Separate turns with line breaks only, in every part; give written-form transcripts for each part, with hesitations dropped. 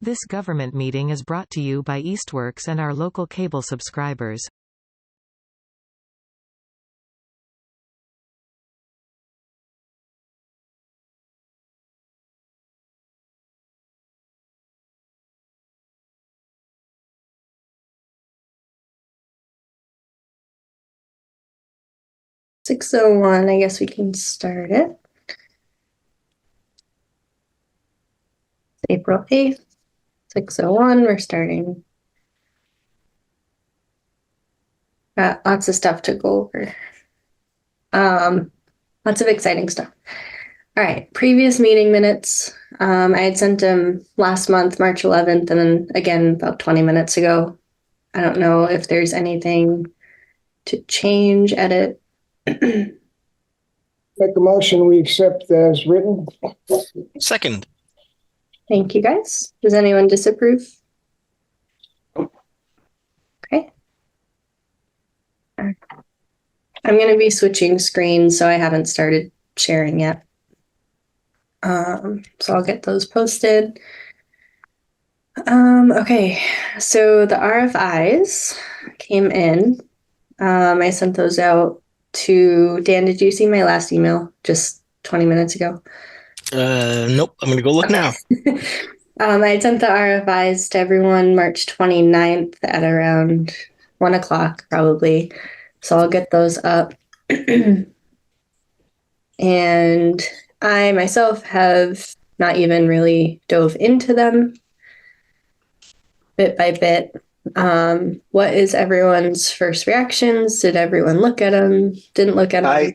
This government meeting is brought to you by Eastworks and our local cable subscribers.
(6:01), I guess we can start it. April 8th, 6:01, we're starting. Got lots of stuff to go over. Lots of exciting stuff. All right, previous meeting minutes. I had sent them last month, March 11th, and then again about 20 minutes ago. I don't know if there's anything to change, edit.
Make a motion, we accept as written.
Second.
Thank you, guys. Does anyone disapprove? Okay. I'm going to be switching screens, so I haven't started sharing yet. So I'll get those posted. Okay, so the RFIs came in. I sent those out to Dan. Did you see my last email just 20 minutes ago?
Nope. I'm going to go look now.
I sent the RFIs to everyone March 29th at around 1 o'clock probably. So I'll get those up. And I myself have not even really dove into them bit by bit. What is everyone's first reactions? Did everyone look at them? Didn't look at them?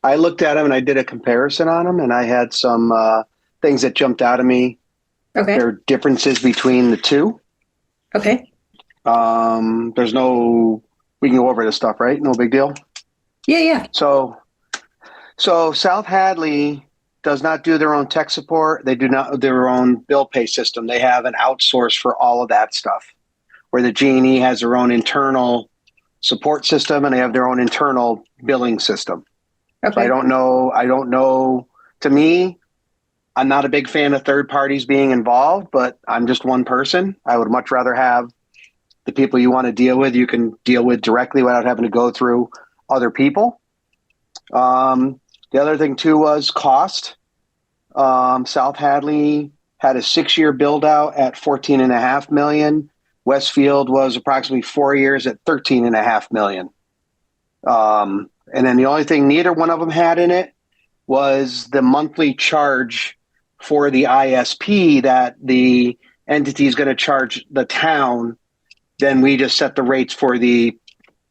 I looked at them and I did a comparison on them, and I had some things that jumped out at me.
Okay.
There are differences between the two.
Okay.
There's no, we can go over this stuff, right? No big deal.
Yeah.
So South Hadley does not do their own tech support. They do not do their own bill pay system. They have an outsource for all of that stuff, where the G&E has their own internal support system and they have their own internal billing system.
Okay.
So I don't know. To me, I'm not a big fan of third parties being involved, but I'm just one person. I would much rather have the people you want to deal with, you can deal with directly without having to go through other people. The other thing too was cost. South Hadley had a 6-year build out at $14.5 million. Westfield was approximately 4 years at $13.5 million. And then the only thing neither one of them had in it was the monthly charge for the ISP that the entity is going to charge the town. Then we just set the rates for the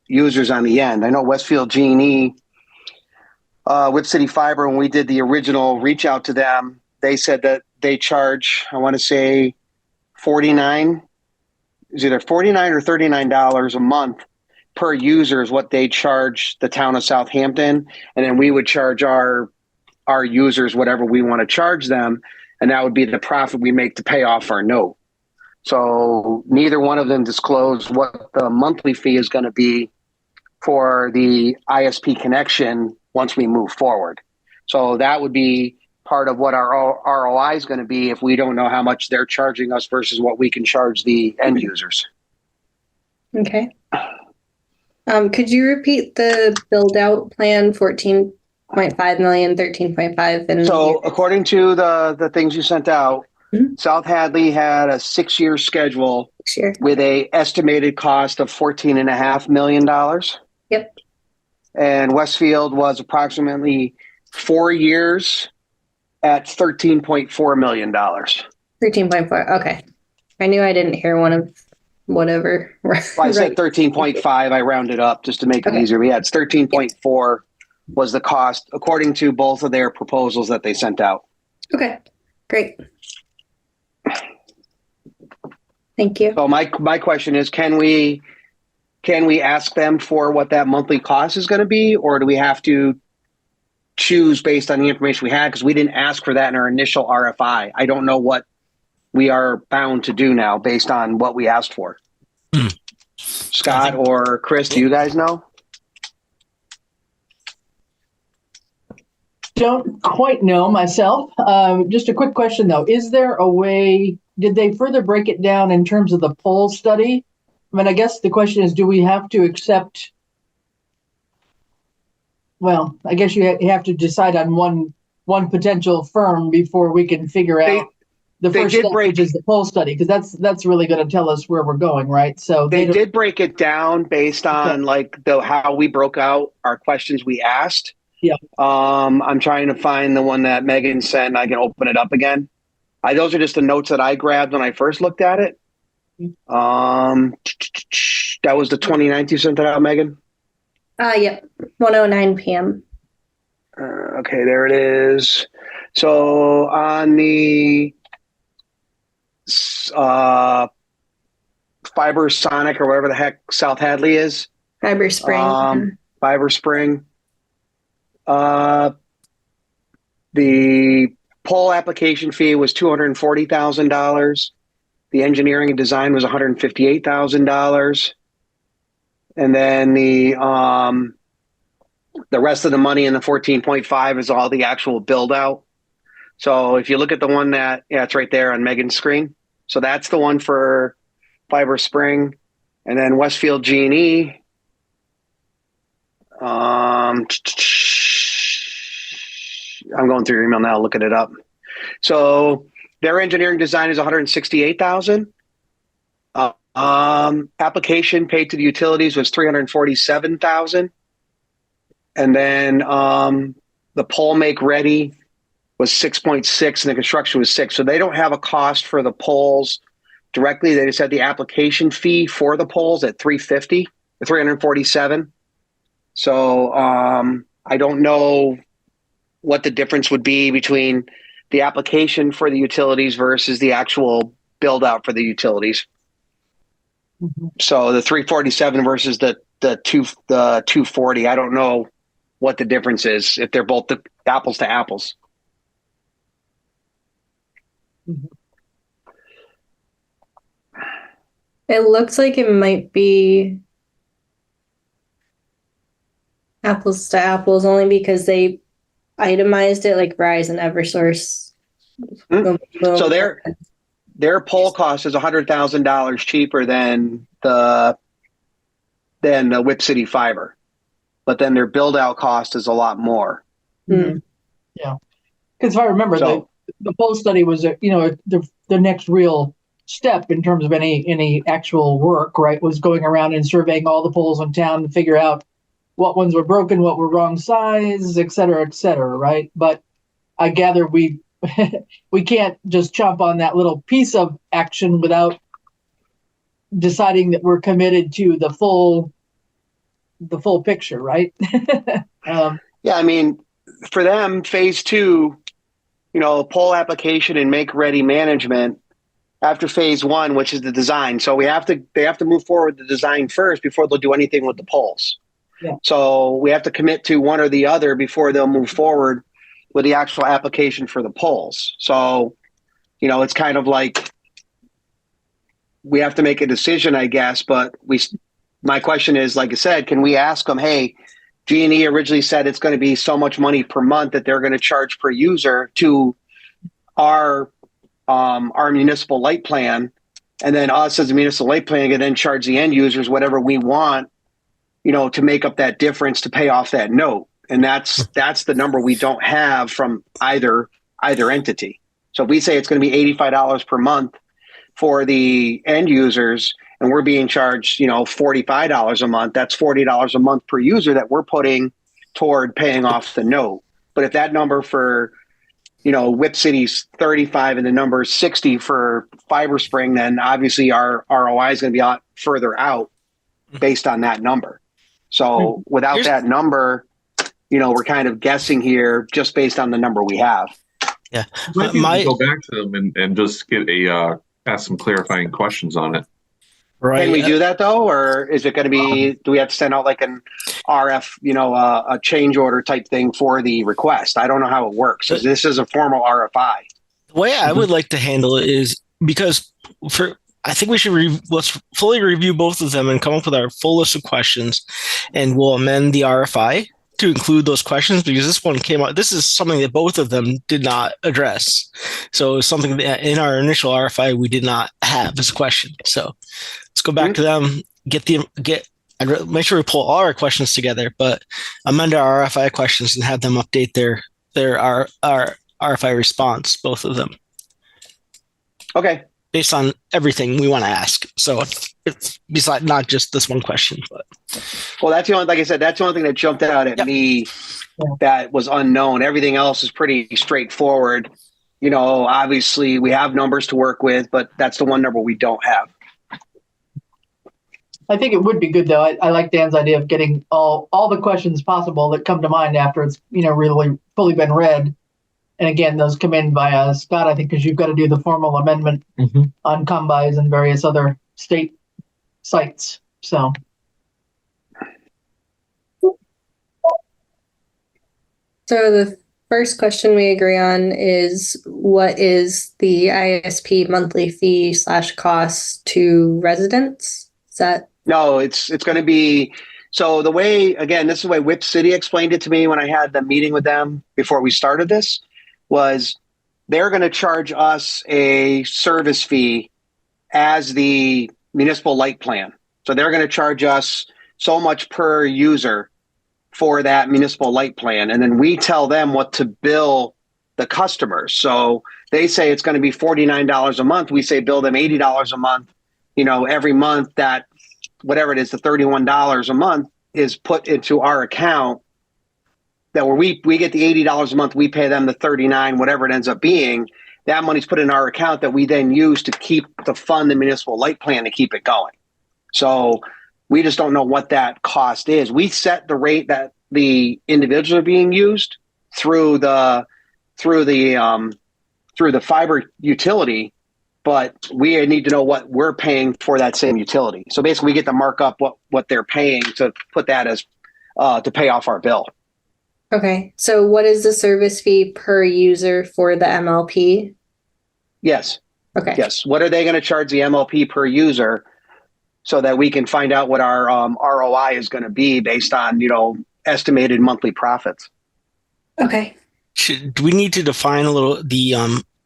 users on the end. I know Westfield G&E with City Fiber, when we did the original reach out to them, they said that they charge, I want to say $49 or $39 a month per user is what they charge the town of Southampton. And then we would charge our users whatever we want to charge them. And that would be the profit we make to pay off our note. So neither one of them disclosed what the monthly fee is going to be for the ISP connection once we move forward. So that would be part of what our ROI is going to be if we don't know how much they're charging us versus what we can charge the end users.
Okay. Could you repeat the build out plan? 14.5 million, 13.5. And
so according to the things you sent out, mm-hmm. South Hadley had a 6-year schedule with a estimated cost of $14.5 million.
Yep.
And Westfield was approximately 4 years at $13.4 million.
13.4. Okay. I knew I didn't hear one of whatever.
Well, I said 13.5. I rounded up just to make it easier. Yeah, it's 13.4 was the cost according to both of their proposals that they sent out.
Okay, great. Thank you.
So my question is, can we ask them for what that monthly cost is going to be, or do we have to choose based on the information we had? Because we didn't ask for that in our initial RFI. I don't know what we are bound to do now based on what we asked for. Scott or Chris, do you guys know?
Don't quite know myself. Just a quick question though. Is there a way did they further break it down in terms of the poll study? I mean, I guess the question is, do we have to accept? Well, I guess you have to decide on one potential firm before we can figure out the first step, which is the poll study, because that's really going to tell us where we're going, right? So
they did break it down based on how we broke out our questions we asked.
Yeah.
I'm trying to find the one that Megan sent. I can open it up again. Those are just the notes that I grabbed when I first looked at it. That was the 29th you sent it out, Megan?
Yep, 1:09 p.m.
Okay, there it is. So on the Fiber Sonic or whatever the heck South Hadley is.
Fiber Spring.
Fiber Spring. The poll application fee was $240,000. The engineering and design was $158,000. And then the rest of the money in the 14.5 is all the actual build out. So if you look at the one it's right there on Megan's screen. So that's the one for Fiber Spring, and then Westfield G&E. I'm going through your email now, looking it up. So their engineering design is $168,000. Application paid to the utilities was $347,000, and then the pole make ready was 6.6, and the construction was 6. So they don't have a cost for the poles directly. They just had the application fee for the poles at $347. So I don't know what the difference would be between the application for the utilities versus the actual build out for the utilities. Mm-hmm. So the 347 versus the 240, I don't know what the difference is if they're both the apples to apples.
Mm-hmm.
It looks like it might be apples to apples only because they itemized it like Verizon, Eversource.
Mm-hmm. Boom, boom. So their poll cost is $100,000 cheaper than the Whip City Fiber, but then their build out cost is a lot more.
Mm-hmm. Yeah, because if I remember, the poll study was the next real step in terms of any actual work, right? Was going around and surveying all the poles in town to figure out what ones were broken, what were wrong size, et cetera, right? But I gather we can't just chomp on that little piece of action without deciding that we're committed to the full picture, right?
Yeah, I mean, for them, phase 2, poll application and make ready management after phase 1, which is the design. So they have to move forward with the design first before they'll do anything with the polls. Yeah. So we have to commit to one or the other before they'll move forward with the actual application for the polls. So, it's kind of like we have to make a decision, I guess. But my question is, like I said, can we ask them, hey, G&E originally said it's going to be so much money per month that they're going to charge per user to our municipal light plan, and then us as a municipal light plan can then charge the end users whatever we want, to make up that difference to pay off that note. And that's the number we don't have from either entity. So if we say it's going to be $85 per month for the end users, and we're being charged, $45 a month, that's $40 a month per user that we're putting toward paying off the note. But if that number for, Whip City's 35 and the number is 60 for Fiber Spring, then obviously our ROI is going to be a lot further out based on that number. So without that number, we're kind of guessing here just based on the number we have.
Yeah. Go back to them and just get ask some clarifying questions on it.
Right. Can we do that though? Or is it going to be, do we have to send out like an RF, a change order type thing for the request? I don't know how it works. This is a formal RFI.
The way I would like to handle it is because I think we should let's fully review both of them and come up with our full list of questions, and we'll amend the RFI to include those questions because this one came out. This is something that both of them did not address. So it's something that in our initial RFI we did not have as a question. So let's go back to them, make sure we pull all our questions together, but amend our RFI questions and have them update our RFI response, both of them.
Okay.
Based on everything we want to ask. So it's besides not just this one question, but.
Well, that's the only, like I said, that's the only thing that jumped out at me that was unknown. Everything else is pretty straightforward. You know, obviously we have numbers to work with, but that's the one number we don't have.
I think it would be good, though. I like Dan's idea of getting all the questions possible that come to mind after it's, really fully been read. And again, those come in via Scott, I think, because you've got to do the formal amendment on combis and various other state sites. So.
So the first question we agree on is, what is the ISP monthly fee / cost to residents? Is that?
No, it's going to be, so the way, again, this is the way Whip City explained it to me when I had the meeting with them before we started this, was they're going to charge us a service fee as the municipal light plan. So they're going to charge us so much per user for that municipal light plan. And then we tell them what to bill the customers. So they say it's going to be $49 a month. We say bill them $80 a month. Every month that whatever it is, the $31 a month is put into our account, that where we get the $80 a month, we pay them the $39, whatever it ends up being. That money's put in our account that we then use to fund the municipal light plan to keep it going. So we just don't know what that cost is. We set the rate that the individuals are being used through the fiber utility, but we need to know what we're paying for that same utility. So basically we get to mark up what they're paying to put that as to pay off our bill.
Okay. So what is the service fee per user for the MLP?
Yes.
Okay.
Yes. What are they going to charge the MLP per user so that we can find out what our ROI is going to be based on, estimated monthly profits?
Okay.
Do we need to define a little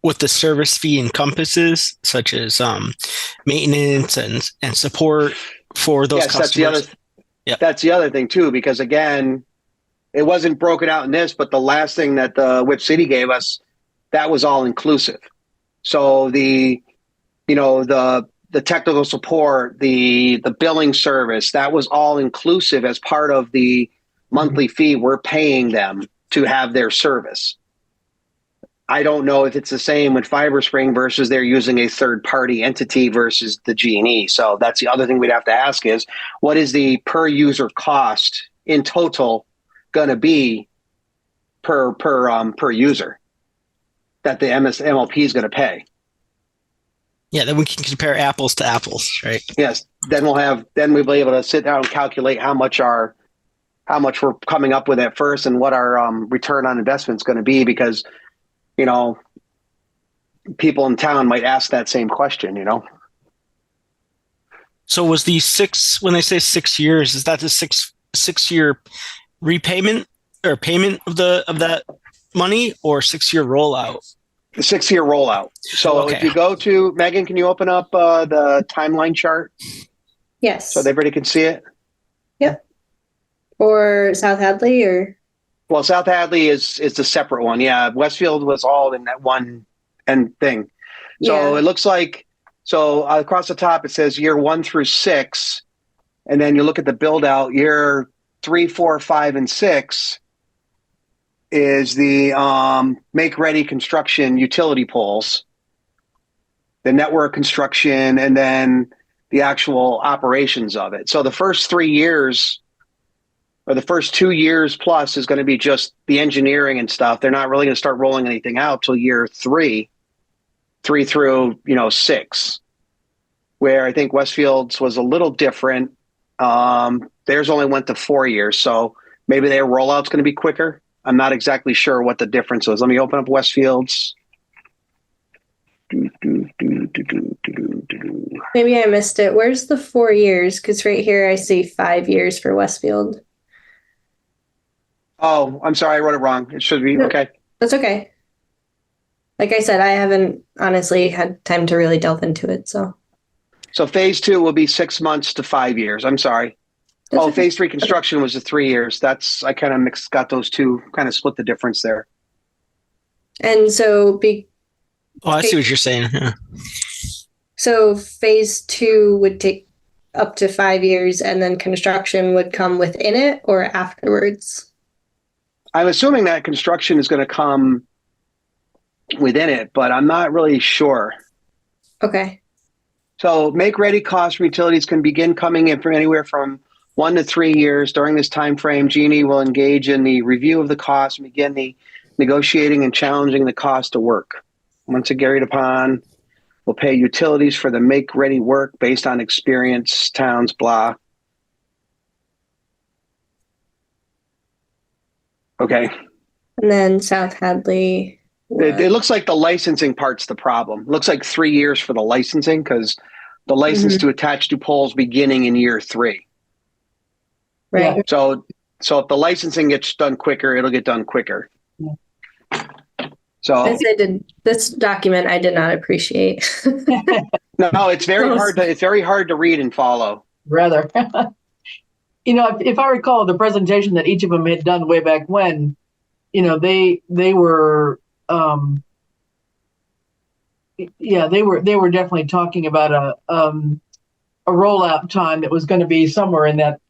what the service fee encompasses, such as maintenance and support for those customers?
That's the other thing too, because again, it wasn't broken out in this, but the last thing that the Whip City gave us, that was all inclusive. So the technical support, the billing service, that was all inclusive as part of the monthly fee we're paying them to have their service. I don't know if it's the same with FiberSpring versus they're using a third-party entity versus the G&E. So that's the other thing we'd have to ask is, what is the per user cost in total going to be per user that the MLP is going to pay?
Yeah, then we can compare apples to apples, right?
Yes. Then we'll be able to sit down and calculate how much we're coming up with at first and what our return on investment is going to be, because people in town might ask that same question,
So was the when they say 6 years, is that the six-year repayment or payment of that money, or 6-year rollout?
The 6-year rollout. So If you go to, Megan, can you open up the timeline chart?
Yes.
So everybody can see it?
Yep. Or South Hadley or?
Well, South Hadley is the separate one. Yeah. Westfield was all in that one thing. So It looks like, across the top, it says year 1 through 6. And then you look at the build out, year 3, 4, 5, and 6 is the make ready construction utility poles, the network construction, and then the actual operations of it. So the first 3 years, or the first 2 years plus, is going to be just the engineering and stuff. They're not really going to start rolling anything out till year 3 through 6, where I think Westfield's was a little different. Theirs only went to 4 years, so maybe their rollout's going to be quicker. I'm not exactly sure what the difference is. Let me open up Westfield's.
Maybe I missed it. Where's the 4 years? Because right here I see 5 years for Westfield.
Oh, I'm sorry, I wrote it wrong. It should be okay.
That's okay. Like I said, I haven't honestly had time to really delve into it. So
phase 2 will be 6 months to 5 years. I'm sorry.
okay.
Phase 3 construction was the 3 years. I kind of got those two, kind of split the difference there.
And so
I see what you're saying. Yeah.
So phase 2 would take up to 5 years, and then construction would come within it or afterwards?
I'm assuming that construction is going to come within it, but I'm not really sure.
Okay.
So make ready costs for utilities can begin coming in from anywhere from 1 to 3 years. During this time frame, Genie will engage in the review of the costs and begin the negotiating and challenging the cost of work. Once agreed upon, we'll pay utilities for the make ready work based on experience, towns, blah. Okay.
And then South Hadley.
It looks like the licensing part's the problem. It looks like 3 years for the licensing because the license to attach to poles beginning in year 3.
Right.
So if the licensing gets done quicker, it'll get done quicker.
Yeah.
So
this document I did not appreciate.
no, it's very hard to read and follow.
Rather. If I recall the presentation that each of them had done way back when, they were they were definitely talking about a rollout time that was going to be somewhere in that,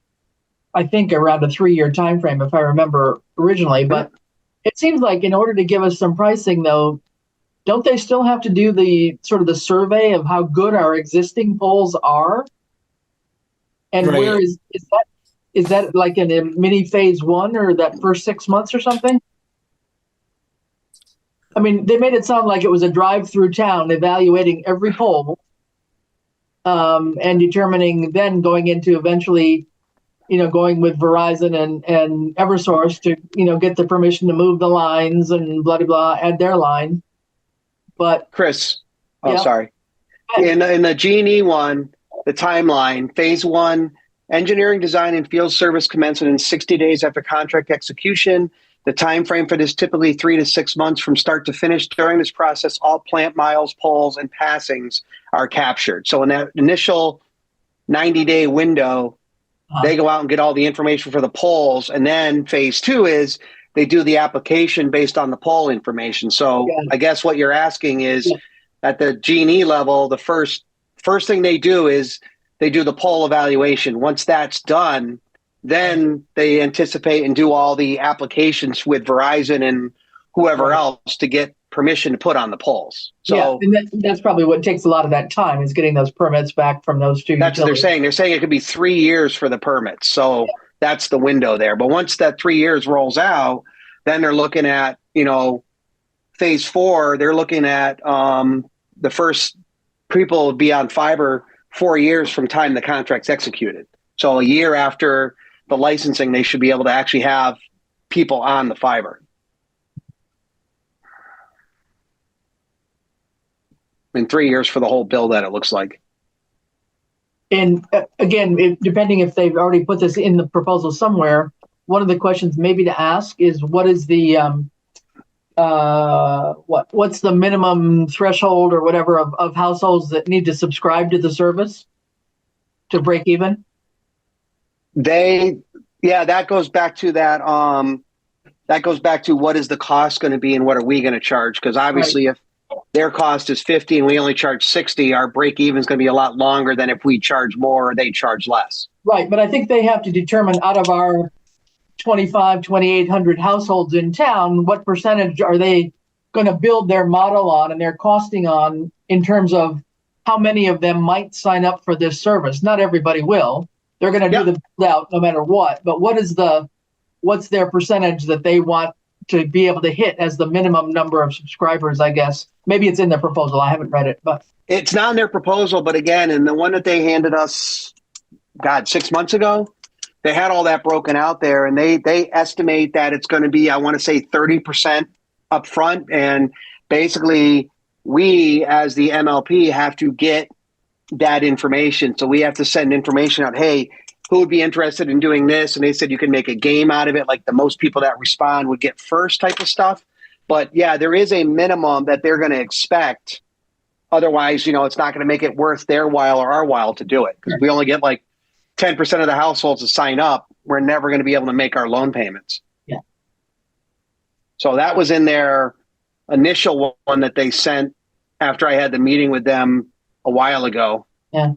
I think, around a 3-year time frame, if I remember originally. But it seems like in order to give us some pricing, though, don't they still have to do the sort of the survey of how good our existing poles are? And
right.
Where is that? Is that like in a mini phase 1 or that first 6 months or something? I mean, they made it sound like it was a drive through town evaluating every pole and determining, then going into eventually, going with Verizon and Eversource to, get the permission to move the lines and blah, blah, blah, add their line. But
Chris, sorry. In the Genie one, the timeline, phase 1, engineering, design, and field service commence within 60 days after contract execution. The time frame for this typically 3 to 6 months from start to finish. During this process, all plant miles, poles, and passings are captured. So in that initial 90-day window, they go out and get all the information for the poles. And then phase 2 is they do the application based on the pole information. So I guess what you're asking is at the Genie level, the first thing they do is they do the pole evaluation. Once that's done, then they anticipate and do all the applications with Verizon and whoever else to get permission to put on the poles. So
and that's probably what takes a lot of that time, is getting those permits back from those two.
That's utilities. What they're saying. They're saying it could be 3 years for the permits. So that's the window there. But once that 3 years rolls out, then they're looking at, phase 4, they're looking at the first people would be on fiber 4 years from time the contract's executed. So a year after the licensing, they should be able to actually have people on the fiber. In 3 years for the whole bill that it looks like.
And again, depending if they've already put this in the proposal somewhere, one of the questions maybe to ask is what is the what's the minimum threshold or whatever of households that need to subscribe to the service to break even?
That goes back to that. That goes back to what is the cost going to be and what are we going to charge? Because obviously, if their cost is 50 and we only charge 60, our break even is going to be a lot longer than if we charge more or they charge less.
Right, but I think they have to determine out of our 2,800 households in town, what percentage are they going to build their model on and their costing on in terms of how many of them might sign up for this service. Not everybody will. They're going to do the build out no matter what. But what's their percentage that they want to be able to hit as the minimum number of subscribers, I guess? Maybe it's in their proposal. I haven't read it, but
it's not in their proposal. But again, in the one that they handed us, 6 months ago, they had all that broken out there, and they estimate that it's going to be, I want to say 30% up front. And basically we as the MLP have to get that information. So we have to send information out. Hey, who would be interested in doing this. And they said you can make a game out of it. Like the most people that respond would get first type of stuff. But yeah, there is a minimum that they're going to expect. Otherwise, it's not going to make it worth their while or our while to do it. Because we only get like 10% of the households to sign up. We're never going to be able to make our loan payments.
Yeah.
So that was in their initial one that they sent after I had the meeting with them a while ago.
Yeah.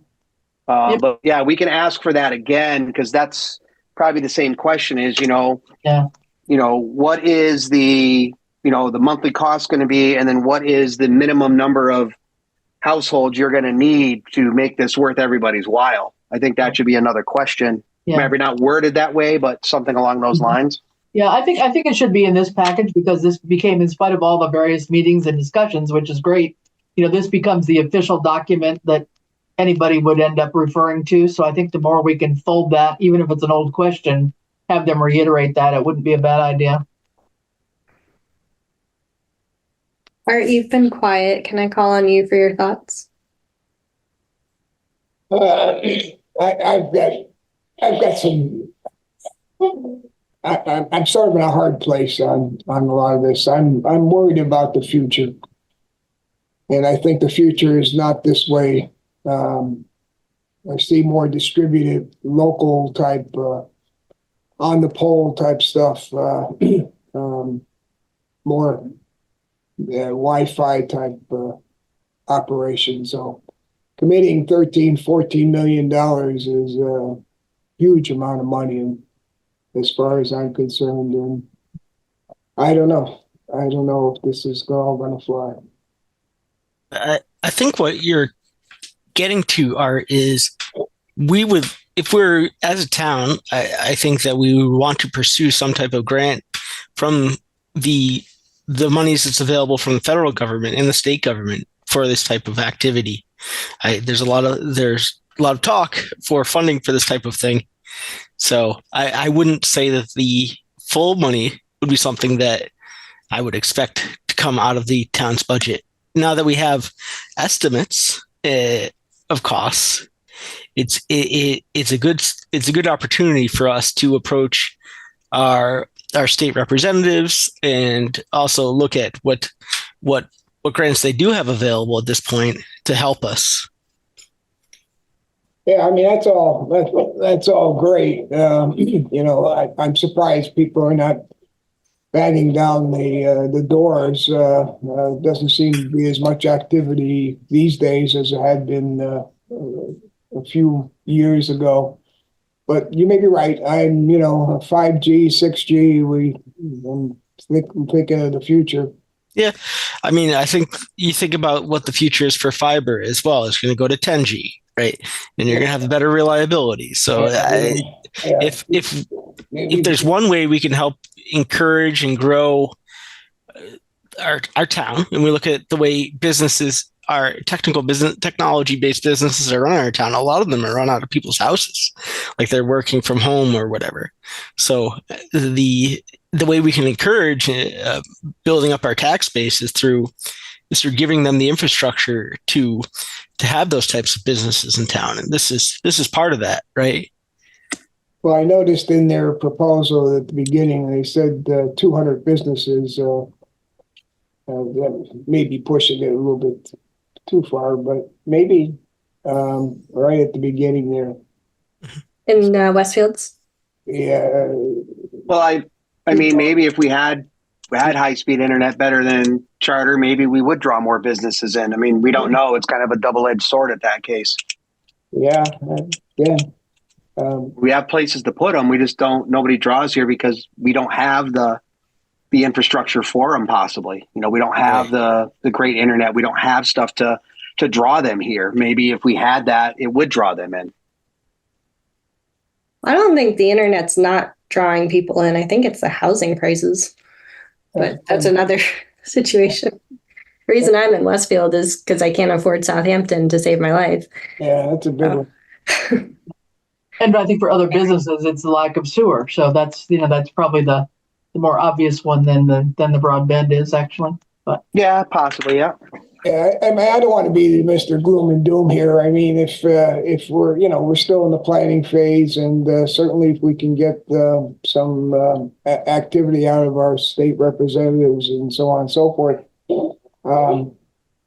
But yeah, we can ask for that again, because that's probably the same question is, what is the monthly cost going to be? And then what is the minimum number of households you're going to need to make this worth everybody's while? I think that should be another question.
Yeah.
Maybe not worded that way, but something along those lines.
Yeah, I think it should be in this package, because this became, in spite of all the various meetings and discussions, which is great, this becomes the official document that anybody would end up referring to. So I think the more we can fold that, even if it's an old question, have them reiterate that, it wouldn't be a bad idea.
Art, you've been quiet. Can I call on you for your thoughts?
I've got some. I'm sort of in a hard place on a lot of this. I'm worried about the future, and I think the future is not this way. I see more distributed, local type, on the pole type stuff, more Wi-Fi type operation. So committing $13-14 million is a huge amount of money, and as far as I'm concerned, and I don't know if this is all going to fly.
I think what you're getting to, Art, is if we're as a town, I think that we would want to pursue some type of grant from the monies that's available from the federal government and the state government for this type of activity. There's a lot of talk for funding for this type of thing. So I wouldn't say that the full money would be something that I would expect to come out of the town's budget. Now that we have estimates of costs, it's a good opportunity for us to approach our state representatives and also look at what grants they do have available at this point to help us.
Yeah, I mean, that's all great. I'm surprised people are not batting down the doors. Doesn't seem to be as much activity these days as it had been a few years ago. But you may be right. I'm 5G, 6G. I'm thinking of the future.
Yeah, I mean, I think you think about what the future is for fiber as well. It's going to go to 10G, right? And you're going to have better reliability. So if there's one way we can help encourage and grow our town, and we look at the way businesses are, technology-based businesses are run in our town, a lot of them are run out of people's houses, like they're working from home or whatever. So the way we can encourage building up our tax base is through giving them the infrastructure to have those types of businesses in town, and this is part of that, right?
Well, I noticed in their proposal at the beginning they said 200 businesses. That may be pushing it a little bit too far, but maybe right at the beginning there.
In Westfields?
Yeah.
Well, I mean, maybe if we had high-speed internet better than Charter, maybe we would draw more businesses in. I mean, we don't know. It's kind of a double-edged sword at that case.
Yeah.
We have places to put them. We just nobody draws here because we don't have the infrastructure for them, possibly. We don't have the great internet. We don't have stuff to draw them here. Maybe if we had that, it would draw them in.
I don't think the internet's not drawing people in. I think it's the housing prices, but that's another situation. The reason I'm in Westfield is because I can't afford Southampton to save my life.
Yeah, that's a big one.
And I think for other businesses, it's the lack of sewer. So that's probably the more obvious one than the broadband is, actually. But
yeah, possibly, yeah.
Yeah, I mean, I don't want to be Mr. Gloom and Doom here. I mean, if we're still in the planning phase, and certainly if we can get some activity out of our state representatives and so on and so forth,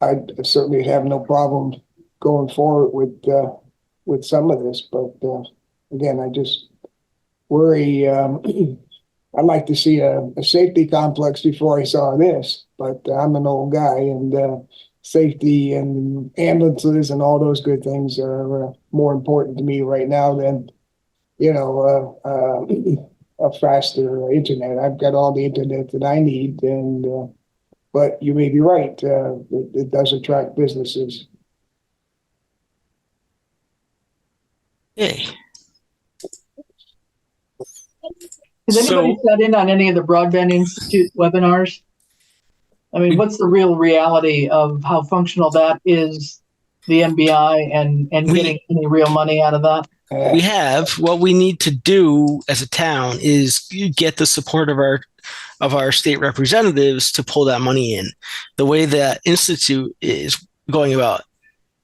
I certainly have no problem going forward with some of this. But again, I just worry. I'd like to see a safety complex before I saw this, but I'm an old guy, and safety and ambulances and all those good things are more important to me right now than, a faster internet. I've got all the internet that I need, and but you may be right. It does attract businesses.
Yay.
Has anybody sat in on any of the Broadband Institute webinars? I mean, what's the real reality of how functional that is, the MBI, and getting any real money out of that?
We have. What we need to do as a town is get the support of our state representatives to pull that money in. The way that Institute is going about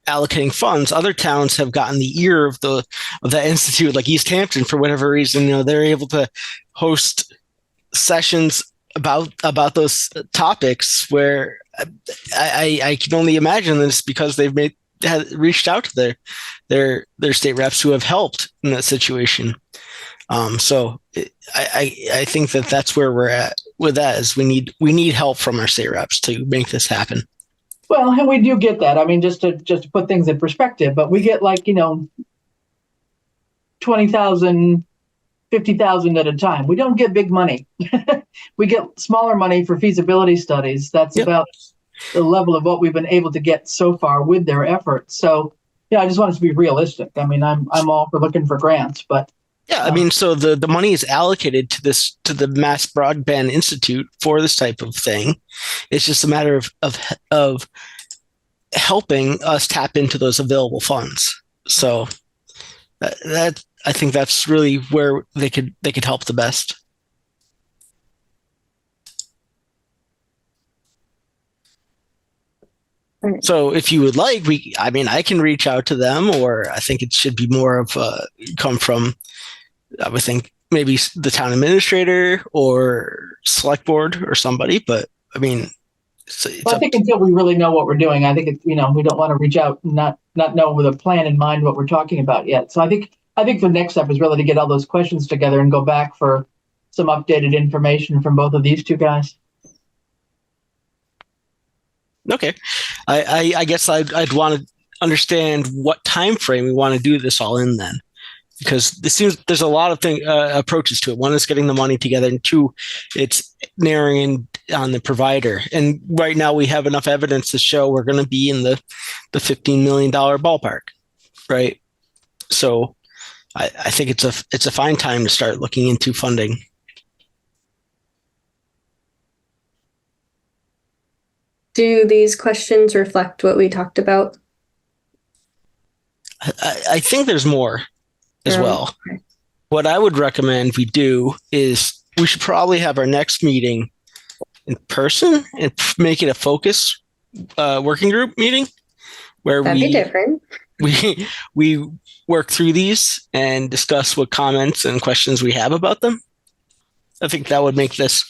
allocating funds, other towns have gotten the ear of that institute, like East Hampton, for whatever reason. They're able to host sessions about those topics where I can only imagine this because they've reached out to their state reps who have helped in that situation. So I think that's where we're at with that, is we need help from our state reps to make this happen.
Well, and we do get that. I mean, just to put things in perspective, but we get 20,000, 50,000 at a time. We don't get big money. We get smaller money for feasibility studies. That's about the level of what we've been able to get so far with their efforts. So, I just want us to be realistic. I mean, I'm all for looking for grants, but
I mean, so the money is allocated to the Mass Broadband Institute for this type of thing. It's just a matter of helping us tap into those available funds. So that I think that's really where they could help the best. So if you would like, I can reach out to them, or I think it should be more of come from, I would think, maybe the town administrator or select board or somebody. But I mean,
I think until we really know what we're doing, I think we don't want to reach out and not know with a plan in mind what we're talking about yet. So I think the next step is really to get all those questions together and go back for some updated information from both of these two guys.
Okay, I guess I'd want to understand what time frame we want to do this all in then, because it seems there's a lot of approaches to it. One is getting the money together, and two, it's narrowing in on the provider. And right now we have enough evidence to show we're going to be in the $15 million ballpark, right? So I think it's a fine time to start looking into funding.
Do these questions reflect what we talked about?
I think there's more as well. Okay. What I would recommend we do is we should probably have our next meeting in person and make it a focus working group meeting where
that'd be different.
We work through these and discuss what comments and questions we have about them. I think that would make this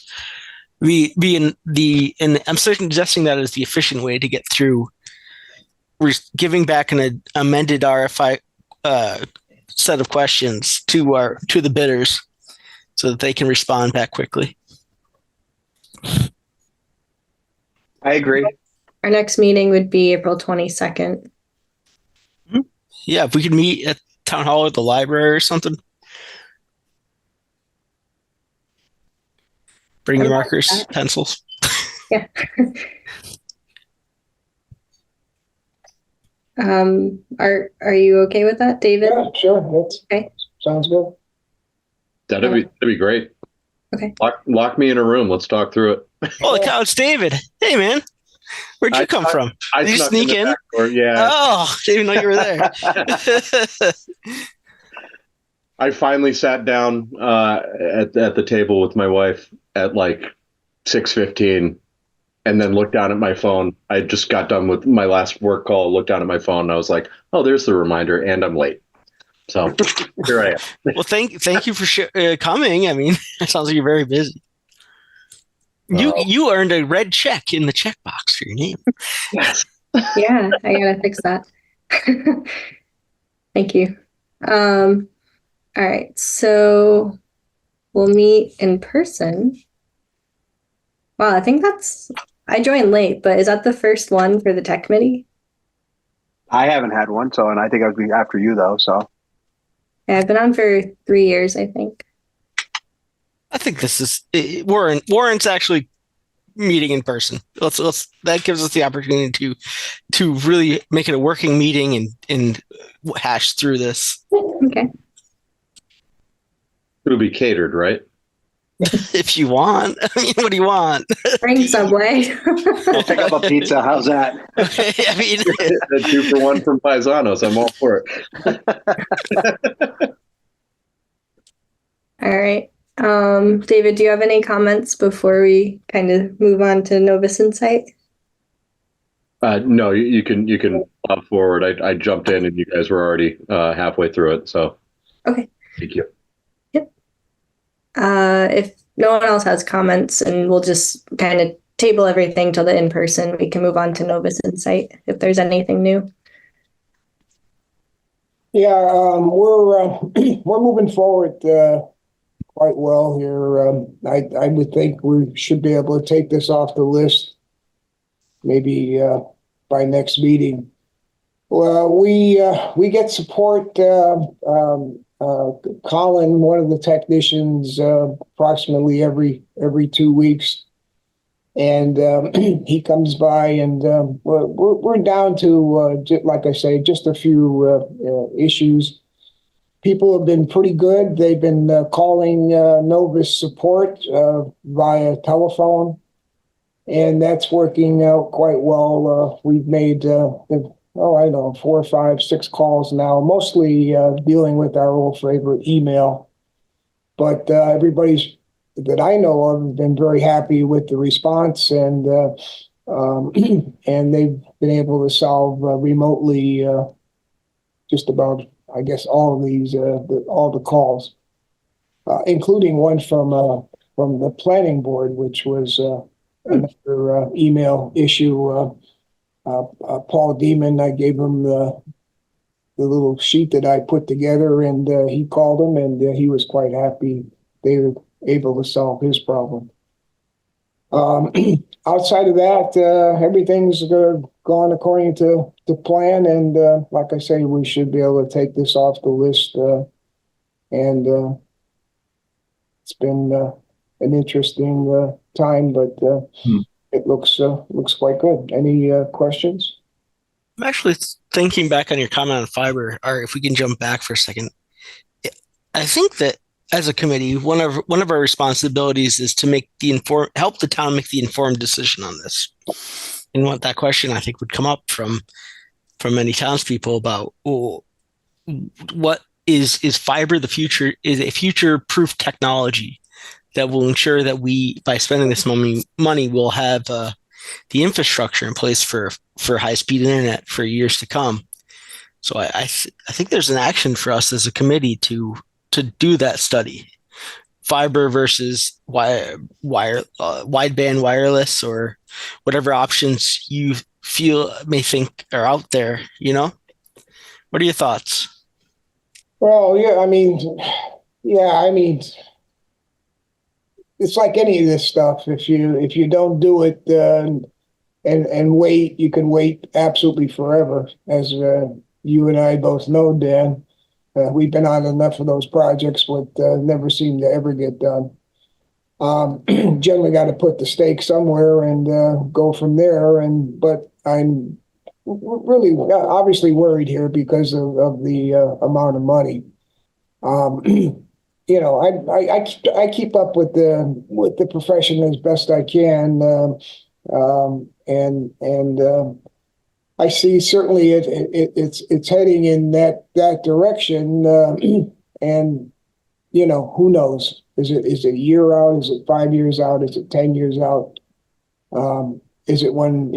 be and I'm suggesting that as the efficient way to get through. We're giving back an amended RFI set of questions to the bidders so that they can respond back quickly.
I agree.
Our next meeting would be April 22nd.
Yeah, if we could meet at Town Hall or the library or something. Bring your markers, pencils.
Yeah. Are you okay with that, David?
Yeah, sure. That's okay. Sounds good.
That'd be great.
Okay.
Lock me in a room. Let's talk through it.
Holy cow, it's David. Hey, man. Where'd you come from? Did you sneak in?
Yeah.
Oh, didn't even know you were there.
I finally sat down at the table with my wife at like 6:15, and then looked down at my phone. I just got done with my last work call, looked down at my phone, and I was like, oh, there's the reminder, and I'm late. So here I am.
Well, thank you for coming. I mean, it sounds like you're very busy. You earned a red check in the checkbox for your name.
Yes.
Yeah, I gotta fix that. Thank you. All right, so we'll meet in person. Wow, I joined late, but is that the first one for the tech committee?
I haven't had one, and I think I'd be after you though. So
Yeah, I've been on for 3 years, I think.
I think this is Warren's actually meeting in person. That gives us the opportunity to really make it a working meeting and hash through this.
Okay.
It'll be catered, right?
If you want. I mean, what do you want?
Bring Subway.
we'll pick up a pizza. How's that?
I mean,
A 2-for-1 from Paisanos. I'm all for it.
All right. David, do you have any comments before we kind of move on to Novus Insight?
No, you can pop forward. I jumped in and you guys were already halfway through it. So
okay.
Thank you.
Yep. If no one else has comments, and we'll just kind of table everything till the in-person, we can move on to Novus Insight if there's anything new.
Yeah, we're moving forward quite well here. I would think we should be able to take this off the list maybe by next meeting. Well, we get support. Colin, one of the technicians, approximately every 2 weeks, and he comes by, and we're down to like I say, just a few issues. People have been pretty good. They've been calling Novus support via telephone, and that's working out quite well. We've made, 4, 5, 6 calls now, mostly dealing with our old favorite email. But everybody's that I know of have been very happy with the response, and and they've been able to solve remotely just about, I guess, all of these, all the calls, including one from the planning board, which was another email issue. Paul Demon, I gave him the little sheet that I put together, and he called him, and he was quite happy they were able to solve his problem. Outside of that, everything's gone according to plan, and like I say, we should be able to take this off the list. And it's been an interesting time, but it looks quite good. Any questions?
I'm actually thinking back on your comment on fiber, or if we can jump back for a second. I think that as a committee, one of our responsibilities is to help the town make the informed decision on this. And what that question I think would come up from many townspeople about what is fiber the future, is a future-proof technology that will ensure that we, by spending this money, will have the infrastructure in place for high-speed internet for years to come. So I think there's an action for us as a committee to do that study, fiber versus wideband wireless, or whatever options you think are out there. What are your thoughts?
Well, I mean, it's like any of this stuff. If you don't do it and wait, you can wait absolutely forever, as you and I both know, Dan. We've been on enough of those projects, but never seem to ever get done. Generally got to put the stake somewhere and go from there. But I'm really obviously worried here because of the amount of money. I keep up with the profession as best I can, and I see certainly it's heading in that direction, and who knows? Is it a year out? Is it 5 years out? Is it 10 years out? is it when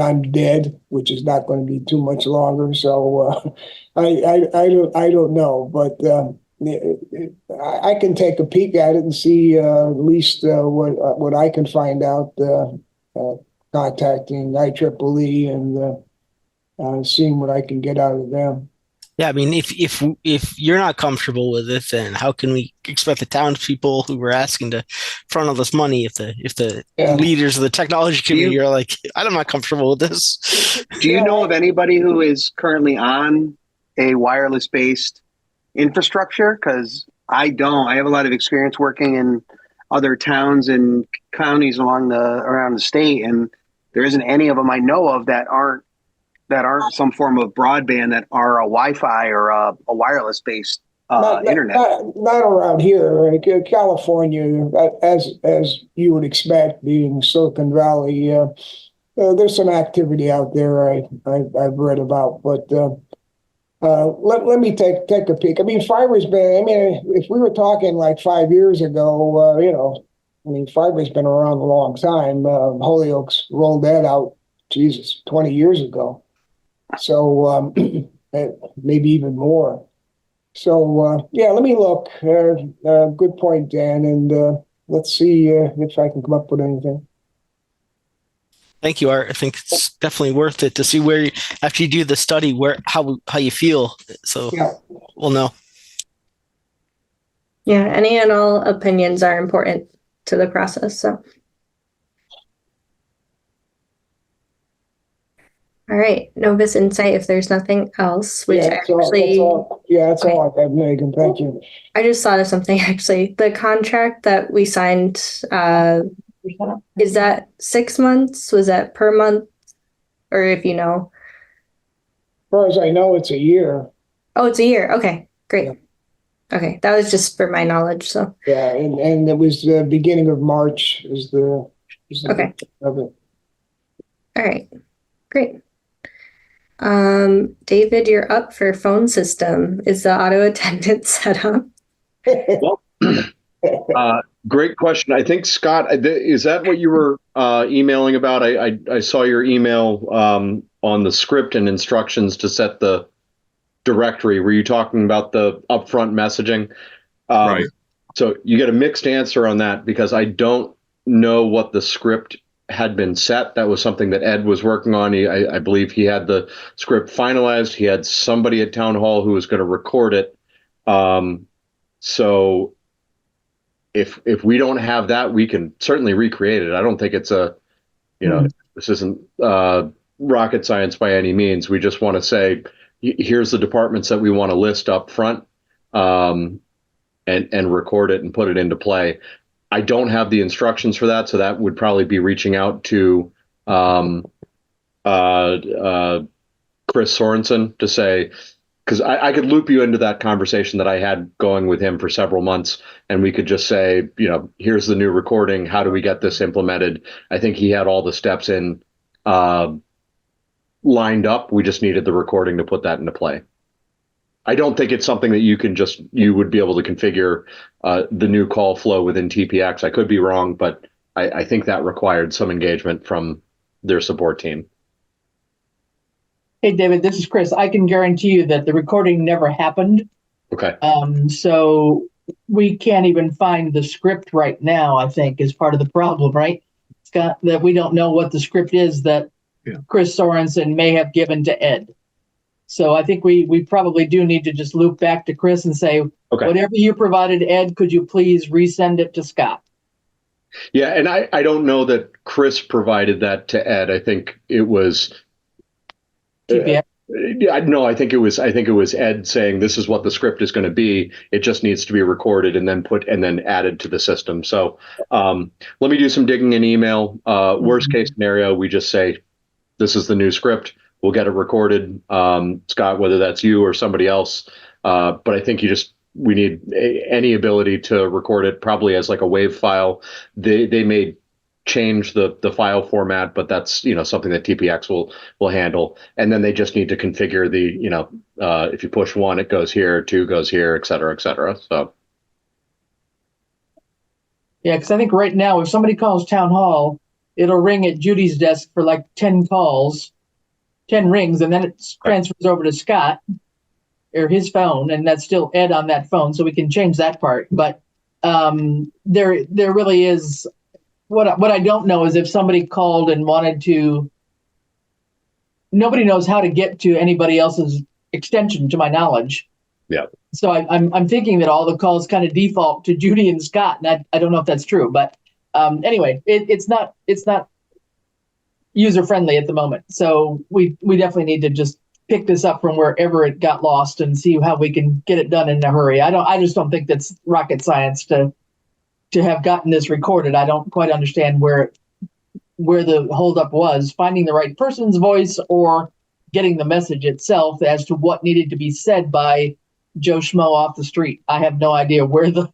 I'm dead, which is not going to be too much longer? So I don't know, but I can take a peek at it and see at least what I can find out. Contacting IEEE and seeing what I can get out of them.
Yeah, I mean, if you're not comfortable with it, then how can we expect the townspeople who were asking to front all this money if the leaders of the technology community are like, I'm not comfortable with this?
Do you know of anybody who is currently on a wireless based infrastructure? Because I don't. I have a lot of experience working in other towns and counties around the state, and there isn't any of them I know of that aren't some form of broadband, that are a Wi-Fi or a wireless based internet.
Not around here. California, as you would expect, being Silicon Valley, there's some activity out there I've read about, but let me take a peek. I mean, fiber's been. I mean, if we were talking like 5 years ago, I mean, fiber's been around a long time. Holyoke's rolled that out, 20 years ago. So maybe even more. So let me look. Good point, Dan, and let's see if I can come up with anything.
Thank you, Art. I think it's definitely worth it to see where after you do the study, how you feel. So we'll know.
Yeah, any and all opinions are important to the process. So. All right, Novus Insight, if there's nothing else, which
that's all I have, Megan. Thank you.
I just thought of something, actually. The contract that we signed, is that 6 months? Was that per month? Or if you know?
As far as I know, it's a year.
Oh, it's a year. Okay, great. Yeah. Okay, that was just for my knowledge. So
yeah, and it was the beginning of March is the
okay
of it.
All right, great. David, you're up for phone system. Is the auto attendant set up?
Well, great question. I think, Scott, is that what you were emailing about? I saw your email on the script and instructions to set the directory. Were you talking about the upfront messaging?
Right.
So you get a mixed answer on that because I don't know what the script had been set. That was something that Ed was working on. I believe he had the script finalized. He had somebody at town hall who was going to record it. So if we don't have that, we can certainly recreate it. I don't think it's this isn't rocket science by any means. We just want to say, here's the departments that we want to list up front, and record it and put it into play. I don't have the instructions for that, so that would probably be reaching out to Chris Sorensen to say, because I could loop you into that conversation that I had going with him for several months, and we could just say, here's the new recording. How do we get this implemented? I think he had all the steps in lined up. We just needed the recording to put that into play. I don't think it's something that you would be able to configure the new call flow within TPX. I could be wrong, but I think that required some engagement from their support team.
Hey, David, this is Chris. I can guarantee you that the recording never happened.
Okay.
So we can't even find the script right now, I think, is part of the problem, right, Scott? That we don't know what the script is that Chris Sorensen may have given to Ed. So I think we probably do need to just loop back to Chris and say, whatever you provided, Ed, could you please resend it to Scott?
Yeah, and I don't know that Chris provided that to Ed. I think it was
TPX.
I think it was Ed saying this is what the script is going to be. It just needs to be recorded and then added to the system. So let me do some digging in email. Worst case scenario, we just say this is the new script. We'll get it recorded, Scott, whether that's you or somebody else. But I think we need any ability to record it, probably as like a WAV file. They may change the file format, but that's something that TPX will handle. And then they just need to configure if you push 1, it goes here, 2 goes here, et cetera, et cetera. So.
Yeah, because I think right now, if somebody calls town hall it'll ring at Judy's desk for like 10 calls, 10 rings, and then it transfers over to Scott or his phone, and that's still Ed on that phone, so we can change that part. But there really is, what I don't know is if somebody called and wanted to, nobody knows how to get to anybody else's extension, to my knowledge.
Yeah.
So I'm thinking that all the calls kind of default to Judy and Scott, and I don't know if that's true, but anyway, it's not user friendly at the moment. So we definitely need to just pick this up from wherever it got lost and see how we can get it done in a hurry. I just don't think that's rocket science to have gotten this recorded. I don't quite understand where the holdup was, finding the right person's voice or getting the message itself as to what needed to be said by Joe Schmo off the street. I have no idea where the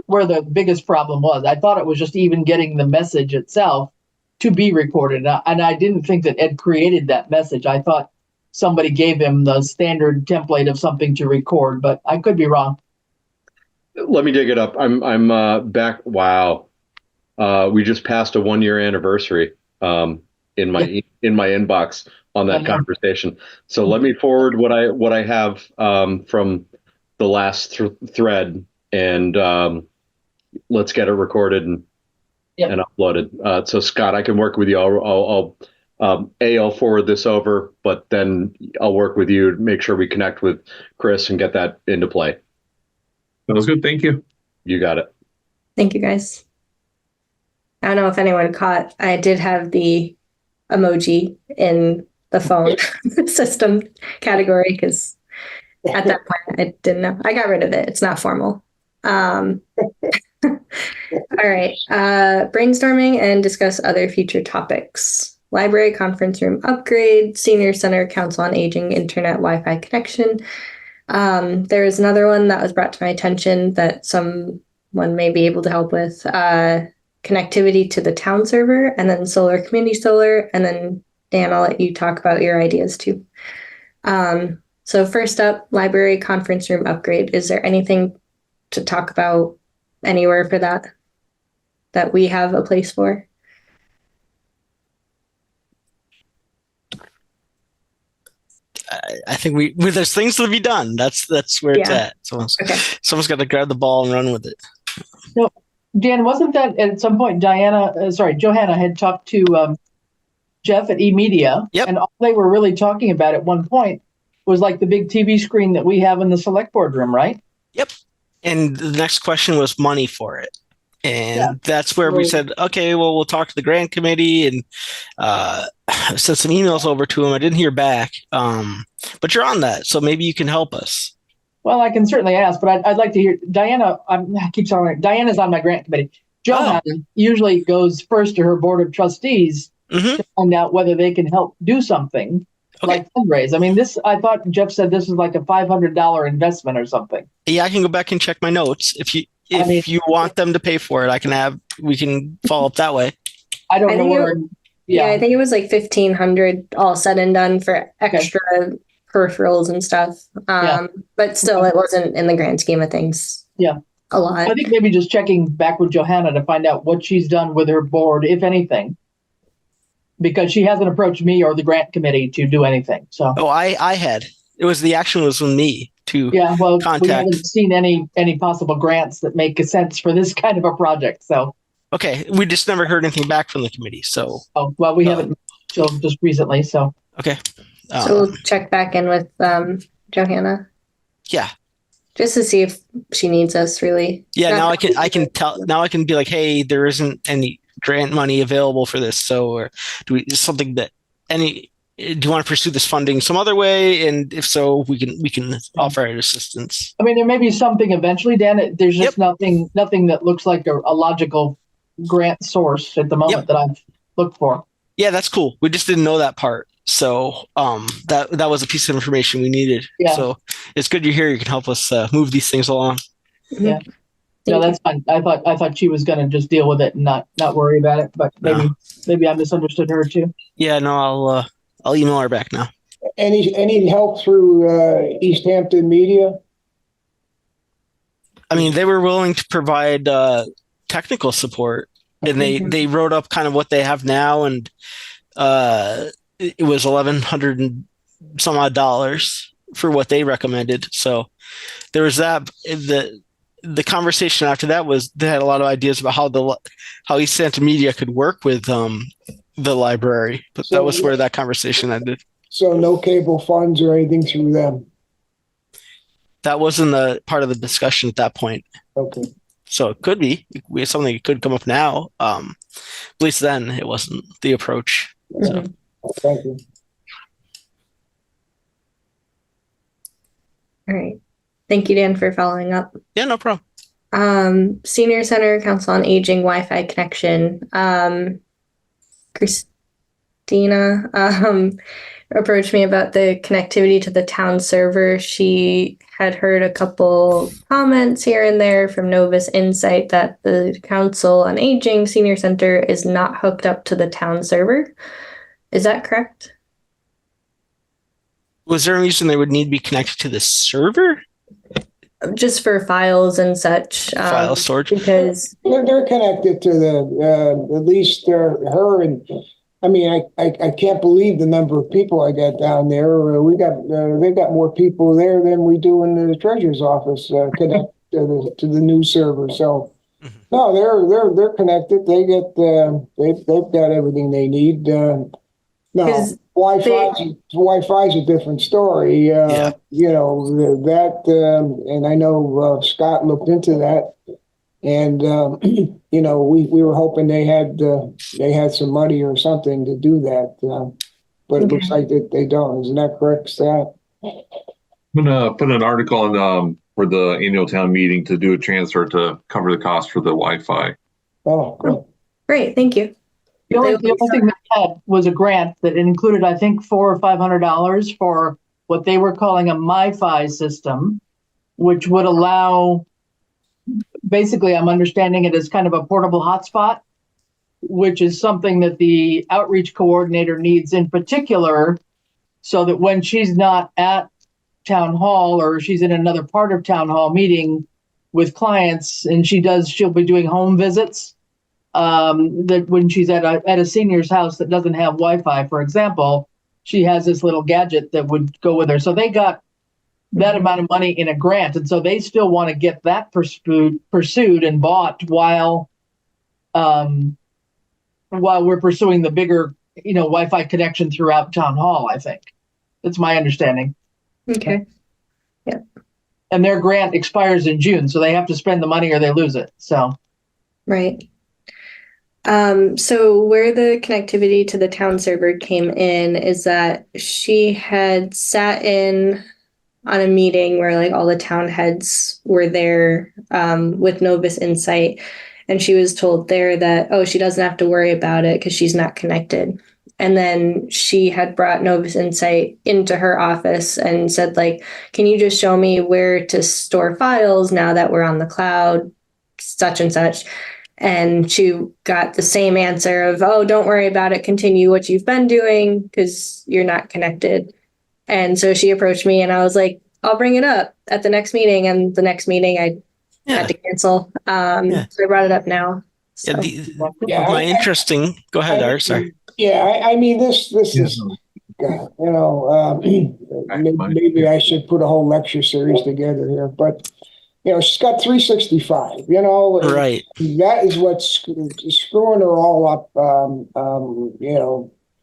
where the biggest problem was. I thought it was just even getting the message itself to be recorded. And I didn't think that Ed created that message. I thought somebody gave him the standard template of something to record, but I could be wrong.
Let me dig it up. I'm back. Wow. We just passed a 1-year anniversary in my inbox on that conversation. So let me forward what I have from the last thread, and let's get it recorded and uploaded. So Scott, I can work with you. I'll forward this over, but then I'll work with you to make sure we connect with Chris and get that into play.
That was good. Thank you.
You got it.
Thank you, guys. I don't know if anyone caught, I did have the emoji in the phone system category because at that point I didn't know. I got rid of it. It's not formal. All right. Brainstorming and discuss other future topics. Library conference room upgrade, senior center, council on aging, internet Wi-Fi connection. There is another one that was brought to my attention that someone may be able to help with. Connectivity to the town server, and then solar, community solar, and then Dan, I'll let you talk about your ideas too. So first up, library conference room upgrade. Is there anything to talk about anywhere for that we have a place for?
I think there's things to be done. That's where it's at. Someone's got to grab the ball and run with it.
No, Dan, wasn't that at some point Johanna had talked to Jeff at eMedia, and all they were really talking about at one point was like the big TV screen that we have in the select board room, right? Yep.
And the next question was money for it. And that's where we said, okay, well, we'll talk to the grant committee and sent some emails over to them. I didn't hear back, but you're on that, so maybe you can help us.
Well, I can certainly ask, but I'd like to hear Diana. I keep telling her Diana's on my grant committee. Johanna usually goes first to her board of trustees to find out whether they can help do something like fundraise. I mean, I thought Jeff said this was like a $500 investment or something.
Yeah, I can go back and check my notes. If you want them to pay for it, we can follow up that way.
I don't know where.
I think it was like $1,500 all said and done for extra peripherals and stuff. But still, it wasn't in the grand scheme of things.
Yeah.
A lot.
I think maybe just checking back with Johanna to find out what she's done with her board, if anything, because she hasn't approached me or the grant committee to do anything. So. Oh,
I had. The action was with me to contact.
We haven't seen any possible grants that make sense for this kind of a project. So.
Okay, we just never heard anything back from the committee. So.
Oh well, we haven't until just recently. So.
Okay.
So we'll check back in with Johanna.
Yeah.
Just to see if she needs us, really.
Yeah. Now I can tell. Now I can be like, hey, there isn't any grant money available for this. So, or do you want to pursue this funding some other way? And if so, we can offer our assistance.
I mean, there may be something eventually, Dan. There's just nothing that looks like a logical grant source at the moment that I've looked for.
Yeah, that's cool. We just didn't know that part. So that was a piece of information we needed. Yeah. So it's good you're here. You can help us move these things along.
Yeah. No, that's fine. I thought she was going to just deal with it and not worry about it. But maybe I misunderstood her too.
Yeah. No, I'll email her back now.
Any help through East Hampton Media?
I mean, they were willing to provide technical support. and they wrote up kind of what they have now, and it was $1,100 and some odd dollars for what they recommended. So there was that. The conversation after that was they had a lot of ideas about how East Hampton Media could work with the library, but that was where that conversation ended. So
no cable funds or anything through them.
That wasn't the part of the discussion at that point.
Okay.
So it could be something that could come up now. At least then it wasn't the approach. So.
Thank you.
All right. Thank you, Dan, for following up.
Yeah, no problem.
Senior Center Council on Aging Wi-Fi connection. Christina approached me about the connectivity to the town server. She had heard a couple comments here and there from Novus Insight that the Council on Aging Senior Center is not hooked up to the town server. Is that correct?
Was there a reason they would need to be connected to the server?
Just for files and such.
File storage?
Because
they're connected to the, at least her and, I mean, I can't believe the number of people I got down there. They've got more people there than we do in the treasurer's office connected to the new server. So no, they're connected. They've got everything they need. No, Wi-Fi is a different story.
Yeah.
You know, and I know Scott looked into that. And you know, we were hoping they had some money or something to do that, but it looks like they don't. Isn't that correct, Scott?
I'm gonna put an article on for the annual town meeting to do a transfer to cover the cost for the Wi-Fi.
Oh, cool.
Great, thank you.
The only thing that had was a grant that included, I think, $400 or $500 for what they were calling a MiFi system, which would allow. Basically, I'm understanding it as kind of a portable hotspot, which is something that the outreach coordinator needs in particular, so that when she's not at town hall or she's in another part of town hall meeting with clients, and she'll be doing home visits, that when she's at a senior's house that doesn't have Wi-Fi, for example, she has this little gadget that would go with her. So they got that amount of money in a grant, and so they still want to get that pursued and bought while we're pursuing the bigger, Wi-Fi connection throughout town hall. I think that's my understanding.
Okay. Yeah.
And their grant expires in June, so they have to spend the money or they lose it. So.
Right. So where the connectivity to the town server came in is that she had sat in on a meeting where like all the town heads were there with Novus Insight, and she was told there that, she doesn't have to worry about it because she's not connected. And then she had brought Novus Insight into her office and said, like, can you just show me where to store files now that we're on the cloud, such and such. And she got the same answer of, don't worry about it, continue what you've been doing because you're not connected. And so she approached me and I was like, I'll bring it up at the next meeting. And the next meeting I had to cancel. So I brought it up now. So.
Interesting. Go ahead, Art. Sorry.
Yeah, I mean, this is, maybe I should put a whole lecture series together here. But, she's got 365,
Right.
That is what's screwing her all up,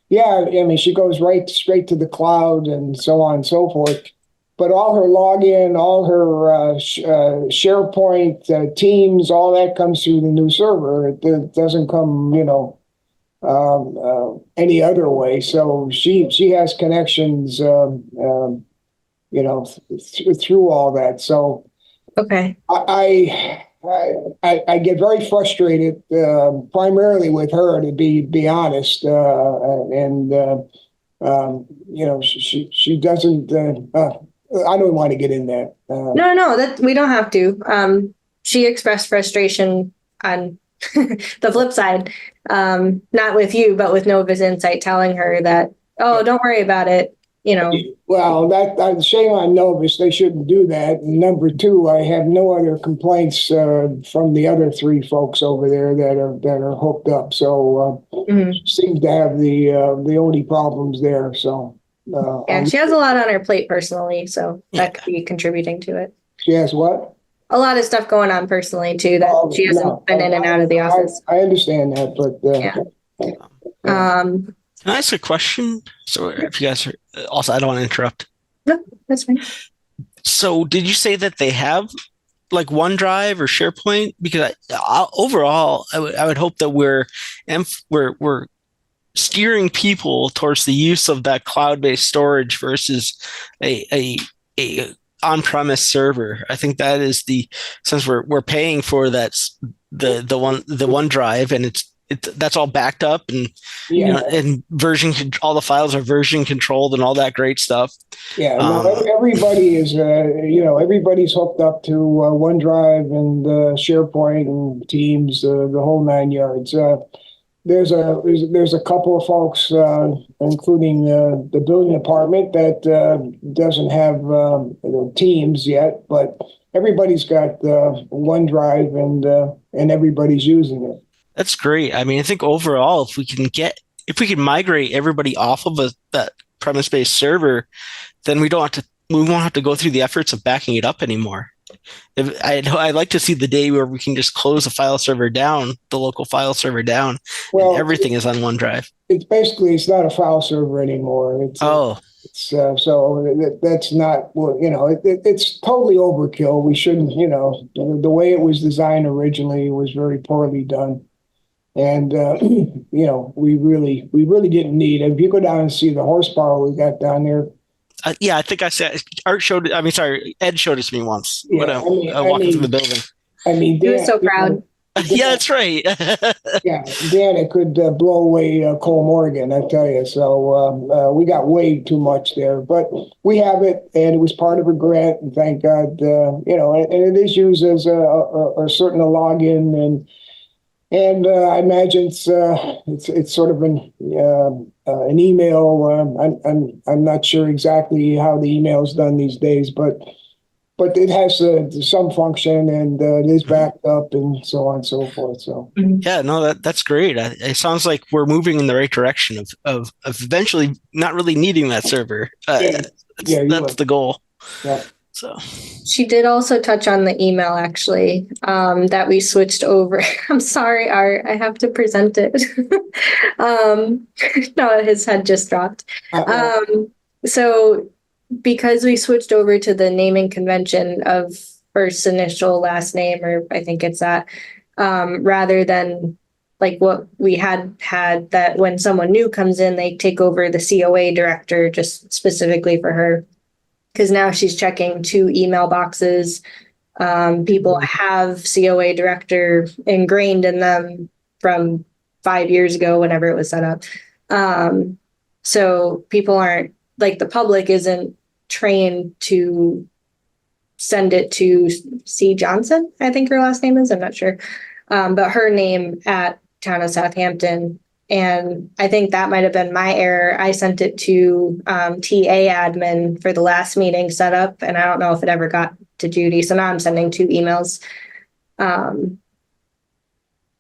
Yeah, I mean, she goes straight to the cloud and so on and so forth. But all her login, all her SharePoint, Teams, all that comes through the new server. It doesn't come, any other way. So she has connections, through all that. So
okay,
I get very frustrated, primarily with her, to be honest, she doesn't. I don't want to get in that.
No, that we don't have to. She expressed frustration on the flip side, not with you, but with Novus Insight telling her that, don't worry about it.
Well, that's shame on Novus. They shouldn't do that. And number two, I have no other complaints from the other three folks over there that are hooked up. So seems to have the only problems there. So
and she has a lot on her plate personally, so that could be contributing to it.
She has what?
A lot of stuff going on personally too that she hasn't been in and out of the office.
I understand that, but
Can I ask a question? So if you guys are also, I don't want to interrupt.
No, that's fine.
So did you say that they have like OneDrive or SharePoint? Because overall, I would hope that we're steering people towards the use of that cloud-based storage versus a on-premise server. I think that is since we're paying for that the OneDrive, and that's all backed up, and and all the files are version controlled and all that great stuff.
Yeah, everybody is everybody's hooked up to OneDrive and SharePoint and Teams, the whole nine yards. There's a couple of folks, including the building department, that doesn't have Teams yet, but everybody's got OneDrive and everybody's using it.
That's great. I mean, I think overall, if we can migrate everybody off of that premise-based server, then we won't have to go through the efforts of backing it up anymore. I'd like to see the day where we can just close the file server down, the local file server down, and everything is on OneDrive.
It's not a file server anymore. So that's not, it's totally overkill. We shouldn't, the way it was designed originally was very poorly done. And, we really didn't need it. If you go down and see the horsepower we got down there.
I think I said Ed showed it to me once when I walking through the building.
I mean,
he was so proud.
Yeah, that's right.
Yeah, Dan, it could blow away Cole Morgan, I tell you. So we got way too much there, but we have it, and it was part of a grant, and thank God, and it is used as a certain login, and I imagine it's sort of an email. I'm not sure exactly how the email is done these days, but it has some function, and it is backed up and so on and so forth. So
yeah, no, that's great. It sounds like we're moving in the right direction of eventually not really needing that server. That's the goal.
Yeah.
So
she did also touch on the email, actually, that we switched over. I'm sorry, Art, I have to present it. No, his head just dropped. So because we switched over to the naming convention of first initial, last name, or I think it's that, rather than like what we had that when someone new comes in, they take over the COA director just specifically for her. Because now she's checking 2 email boxes. People have COA director ingrained in them from 5 years ago, whenever it was set up. So people aren't, like, the public isn't trained to send it to C. Johnson, I think her last name is, I'm not sure. But her name at Town of Southampton. And I think that might have been my error. I sent it to TA admin for the last meeting setup, and I don't know if it ever got to Judy. So now I'm sending 2 emails.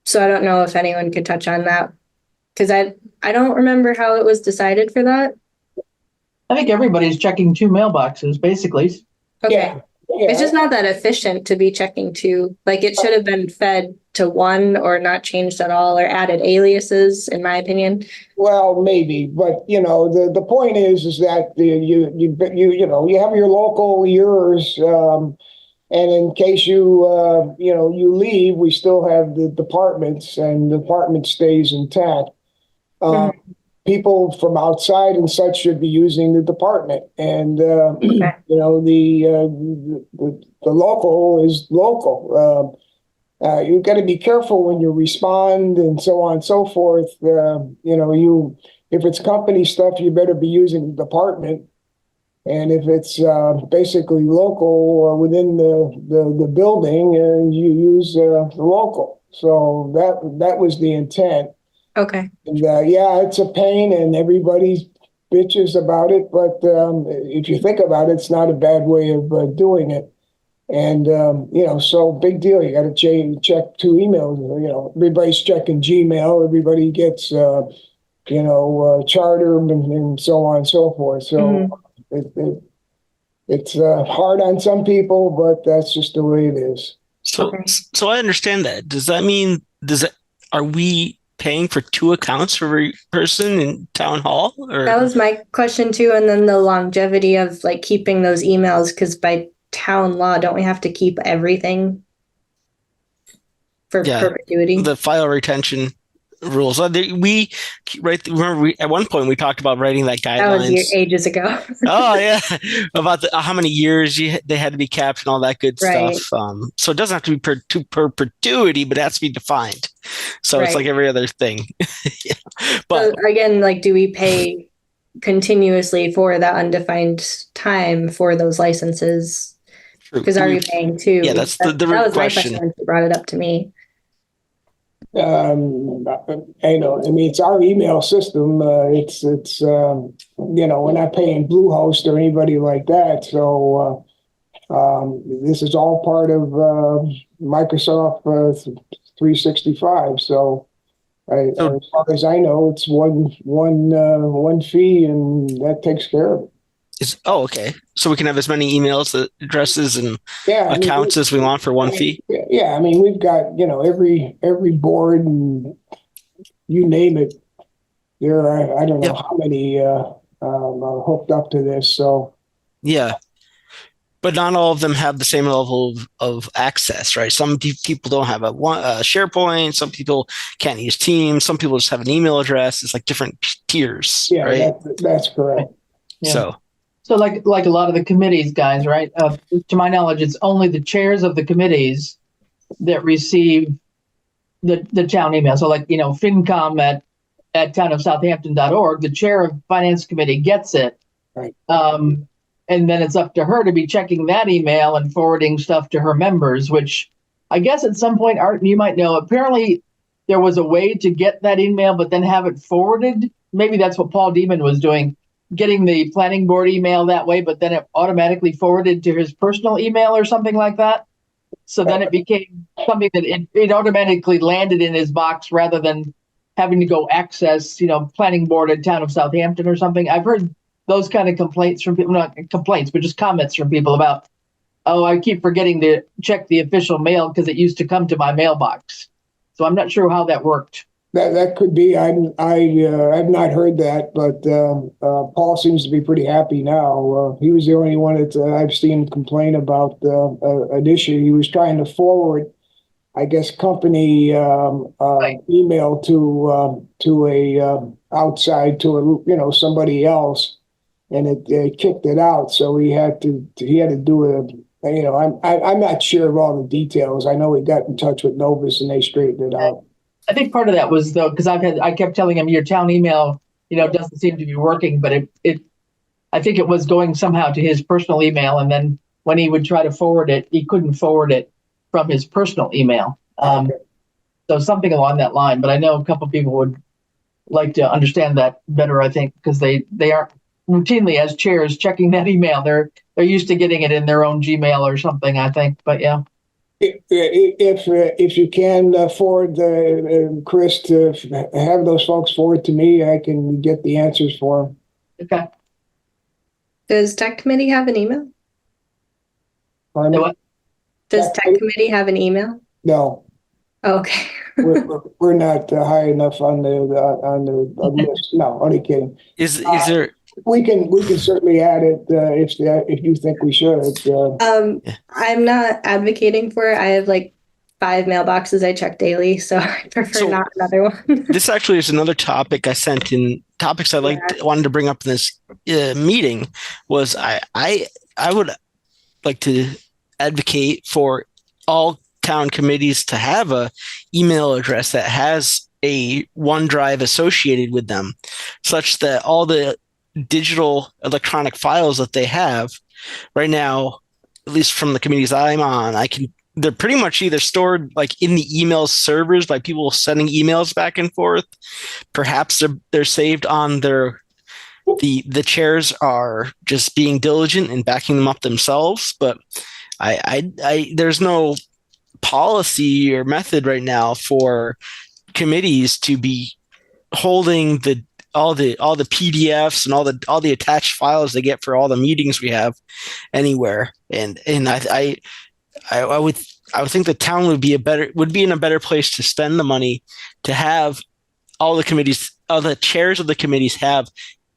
So I don't know if anyone could touch on that, because I don't remember how it was decided for that.
I think everybody's checking 2 mailboxes, basically.
Okay.
Yeah.
It's just not that efficient to be checking 2. Like, it should have been fed to 1 or not changed at all or added aliases, in my opinion.
Well, maybe, but the point is that you have your local, yours, and in case you leave, we still have the departments, and the department stays intact. People from outside and such should be using the department, and the local is local. You've got to be careful when you respond and so on and so forth. If it's company stuff, you better be using the department, and if it's basically local within the building, you use the local. So that was the intent.
Okay.
And it's a pain, and everybody's bitches about it, but if you think about it, it's not a bad way of doing it. And so big deal. You got to check two emails. Everybody's checking Gmail. Everybody gets charter and so on and so forth. So it's hard on some people, but that's just the way it is.
So I understand that. Does that mean are we paying for two accounts for every person in town hall? Or?
That was my question too. And then the longevity of like keeping those emails, because by town law, don't we have to keep everything for perpetuity?
The file retention rules. Remember at one point we talked about writing that guidelines.
That was ages ago.
Oh yeah, about how many years they had to be kept and all that good stuff. So it doesn't have to be to perpetuity, but it has to be defined. So it's like every other thing. Yeah. But
so again, like, do we pay continuously for that undefined time for those licenses? Because are we paying too?
Yeah, that's the real
was
question.
My question when you brought it up to me.
I mean, it's our email system. It's we're not paying Bluehost or anybody like that. So this is all part of Microsoft 365. So as far as I know, it's one fee, and that takes care of it.
Okay. So we can have as many emails, addresses, and accounts as we want for one fee?
Yeah. I mean, we've got, every board and you name it. There are, I don't know how many are hooked up to this. So.
Yeah. But not all of them have the same level of access, right? Some people don't have a SharePoint. Some people can't use Teams. Some people just have an email address. It's like different tiers.
Yeah,
right?
That's correct.
Yeah. So like a lot of the committees, guys, right? To my knowledge, it's only the chairs of the committees that receive the town email. So like, FinCom at townofsouthampton.org, the chair of finance committee gets it.
Right.
And then it's up to her to be checking that email and forwarding stuff to her members, which I guess at some point, Art, you might know, apparently there was a way to get that email, but then have it forwarded. Maybe that's what Paul Deeman was doing, getting the planning board email that way, but then it automatically forwarded to his personal email or something like that. So then it became something that it automatically landed in his box rather than having to go access, planning board at Town of Southampton or something. I've heard those kind of complaints from people, not complaints, but just comments from people about, I keep forgetting to check the official mail because it used to come to my mailbox. So I'm not sure how that worked.
That could be. I've not heard that, but Paul seems to be pretty happy now. He was the only one that I've seen complain about an issue. He was trying to forward, I guess, company email to a outside to somebody else, and it kicked it out. So he had to do it. I'm not sure of all the details. I know he got in touch with Novus and they straightened it out.
I think part of that was though, because I kept telling him your town email, doesn't seem to be working, but I think it was going somehow to his personal email, and then when he would try to forward it, he couldn't forward it from his personal email. So something along that line. But I know a couple of people would like to understand that better. I think because they aren't routinely as chairs checking that email. They're used to getting it in their own Gmail or something. I think, but yeah.
If you can forward Chris to have those folks forward to me, I can get the answers for them.
Okay.
Does tech committee have an email?
Pardon? What?
Does tech committee have an email?
No.
Okay.
we're not high enough on the list. No, only kidding.
Is there?
We can certainly add it if you think we should.
I'm not advocating for it. I have like 5 mailboxes I check daily, so I prefer not another one.
This actually is another topic I sent in. Topics I wanted to bring up in this meeting was I would like to advocate for all town committees to have a email address that has a OneDrive associated with them, such that all the digital electronic files that they have right now, at least from the committees I'm on, they're pretty much either stored like in the email servers by people sending emails back and forth. Perhaps they're saved on their the chairs are just being diligent and backing them up themselves. But there's no policy or method right now for committees to be holding all the PDFs and all the attached files they get for all the meetings we have anywhere. And I would think the town would be in a better place to spend the money to have all the chairs of the committees have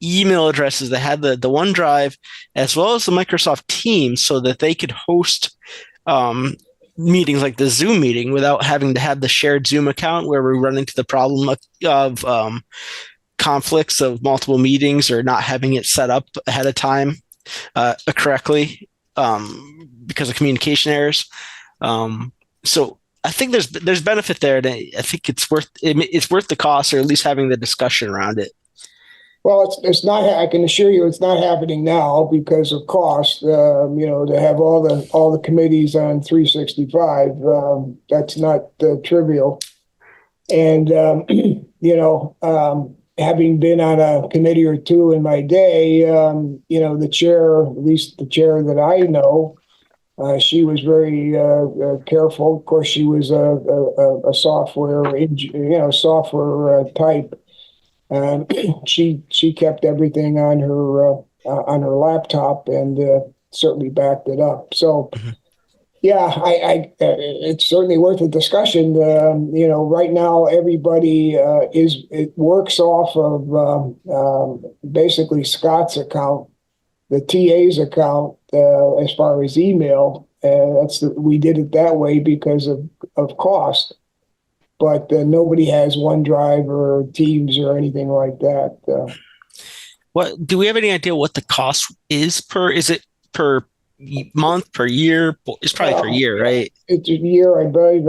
email addresses that had the OneDrive as well as the Microsoft Teams, so that they could host meetings like the Zoom meeting without having to have the shared Zoom account, where we run into the problem of conflicts of multiple meetings or not having it set up ahead of time correctly because of communication errors. So I think there's benefit there, and I think it's worth the cost, or at least having the discussion around it.
Well, it's not. I can assure you, it's not happening now because of cost. To have all the committees on 365, that's not trivial. And having been on a committee or two in my day, the chair, at least the chair that I know, she was very careful. Of course, she was a software type. She kept everything on her laptop and certainly backed it up. So, yeah, it's certainly worth a discussion. Right now everybody it works off of basically Scott's account, the TA's account, as far as email. We did it that way because of cost. But nobody has OneDrive or Teams or anything like that.
What do we have any idea what the cost is per? Is it per month, per year? It's probably per year, right?
It's a year, I believe,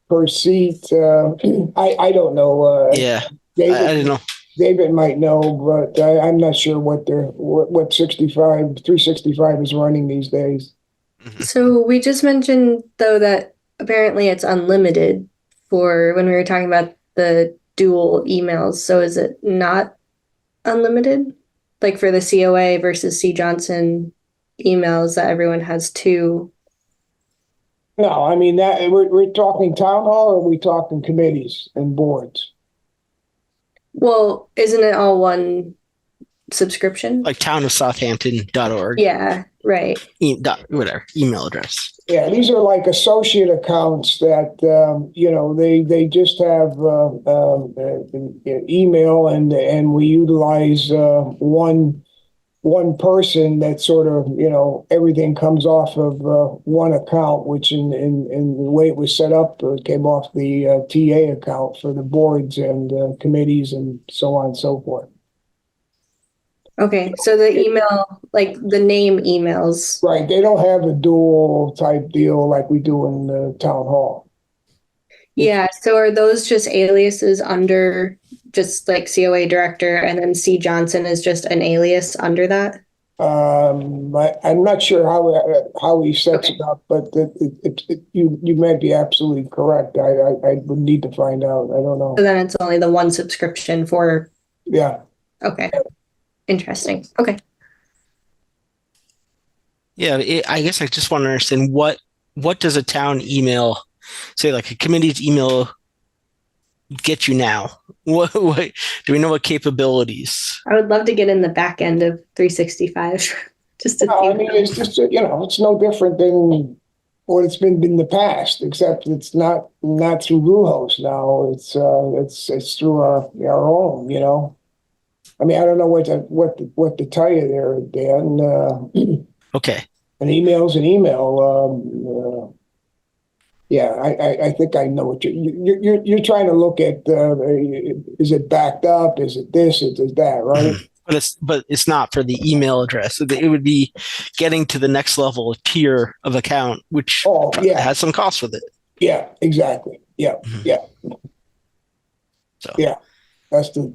per seat. I don't know.
Yeah,
David,
I don't know.
David might know, but I'm not sure what 365 is running these days.
So we just mentioned, though, that apparently it's unlimited for when we were talking about the dual emails. So is it not unlimited? Like for the COA versus C. Johnson emails that everyone has two?
No, I mean, that we're talking town hall, or are we talking committees and boards?
Well, isn't it all one subscription? Like
townofsouthampton.org.
Yeah, right.
Whatever, email address.
Yeah, these are like associate accounts that, they just have email, and we utilize one person that sort of, everything comes off of one account, which in the way it was set up, it came off the TA account for the boards and committees and so on and so forth.
Okay, so the email, like the name emails.
Right, they don't have a dual type deal like we do in the town hall.
Yeah, so are those just aliases under just like COA director, and then C. Johnson is just an alias under that?
I'm not sure how he sets it up, but you might be absolutely correct. I would need to find out. I don't know.
So then it's only the one subscription for.
Yeah.
Okay. Interesting. Okay.
Yeah, I guess I just want to understand what does a town email, say like a committee's email, get you now? What do we know? What capabilities?
I would love to get in the back end of 365. Just to
I mean, it's just it's no different than what it's been in the past, except it's not through Bluehost now. It's through our own. I mean, I don't know what to tell you there, Dan.
Okay.
An email's an email. Yeah, I think I know what you're trying to look at. Is it backed up? Is it this? Is it that? Right?
But it's not for the email address. It would be getting to the next level, a tier of account, which has some cost with it.
Yeah, exactly. Yeah, yeah.
So
yeah. That's the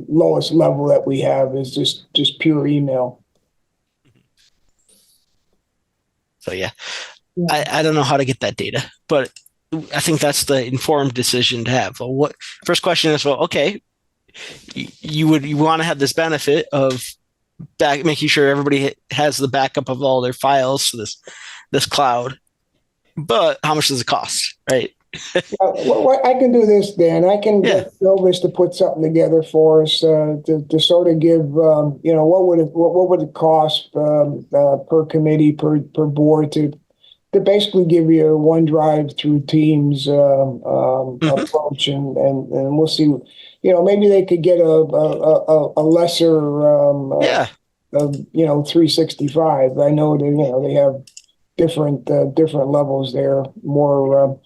lowest level that we have is just pure email.
So yeah. I don't know how to get that data, but I think that's the informed decision to have. Well, first question is, okay, you want to have this benefit of making sure everybody has the backup of all their files for this cloud. But how much does it cost, right?
I can do this, Dan. I can get Elvis to put something together for us to sort of give, what would it cost per committee, per board to basically give you a OneDrive through Teams approach, and we'll see. Maybe they could get a lesser 365. I know that they have different levels there, more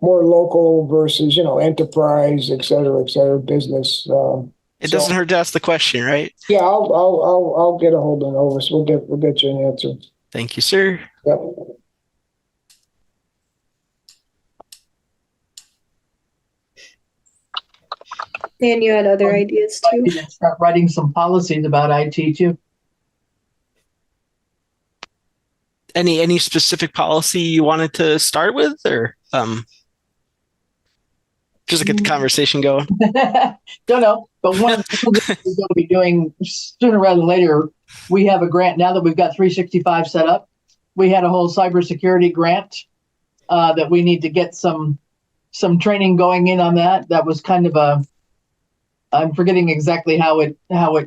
local versus enterprise, et cetera, business.
It doesn't hurt to ask the question, right?
Yeah, I'll get a hold of Elvis. We'll get you an answer.
Thank you, sir.
Yep.
Dan, you had other ideas too?
Start writing some policies about IT too.
Any specific policy you wanted to start with, or just to get the conversation going?
Don't know, but one of the things we're going to be doing sooner rather than later, we have a grant now that we've got 365 set up. We had a whole cybersecurity grant that we need to get some training going in on that. That was kind of I'm forgetting exactly how it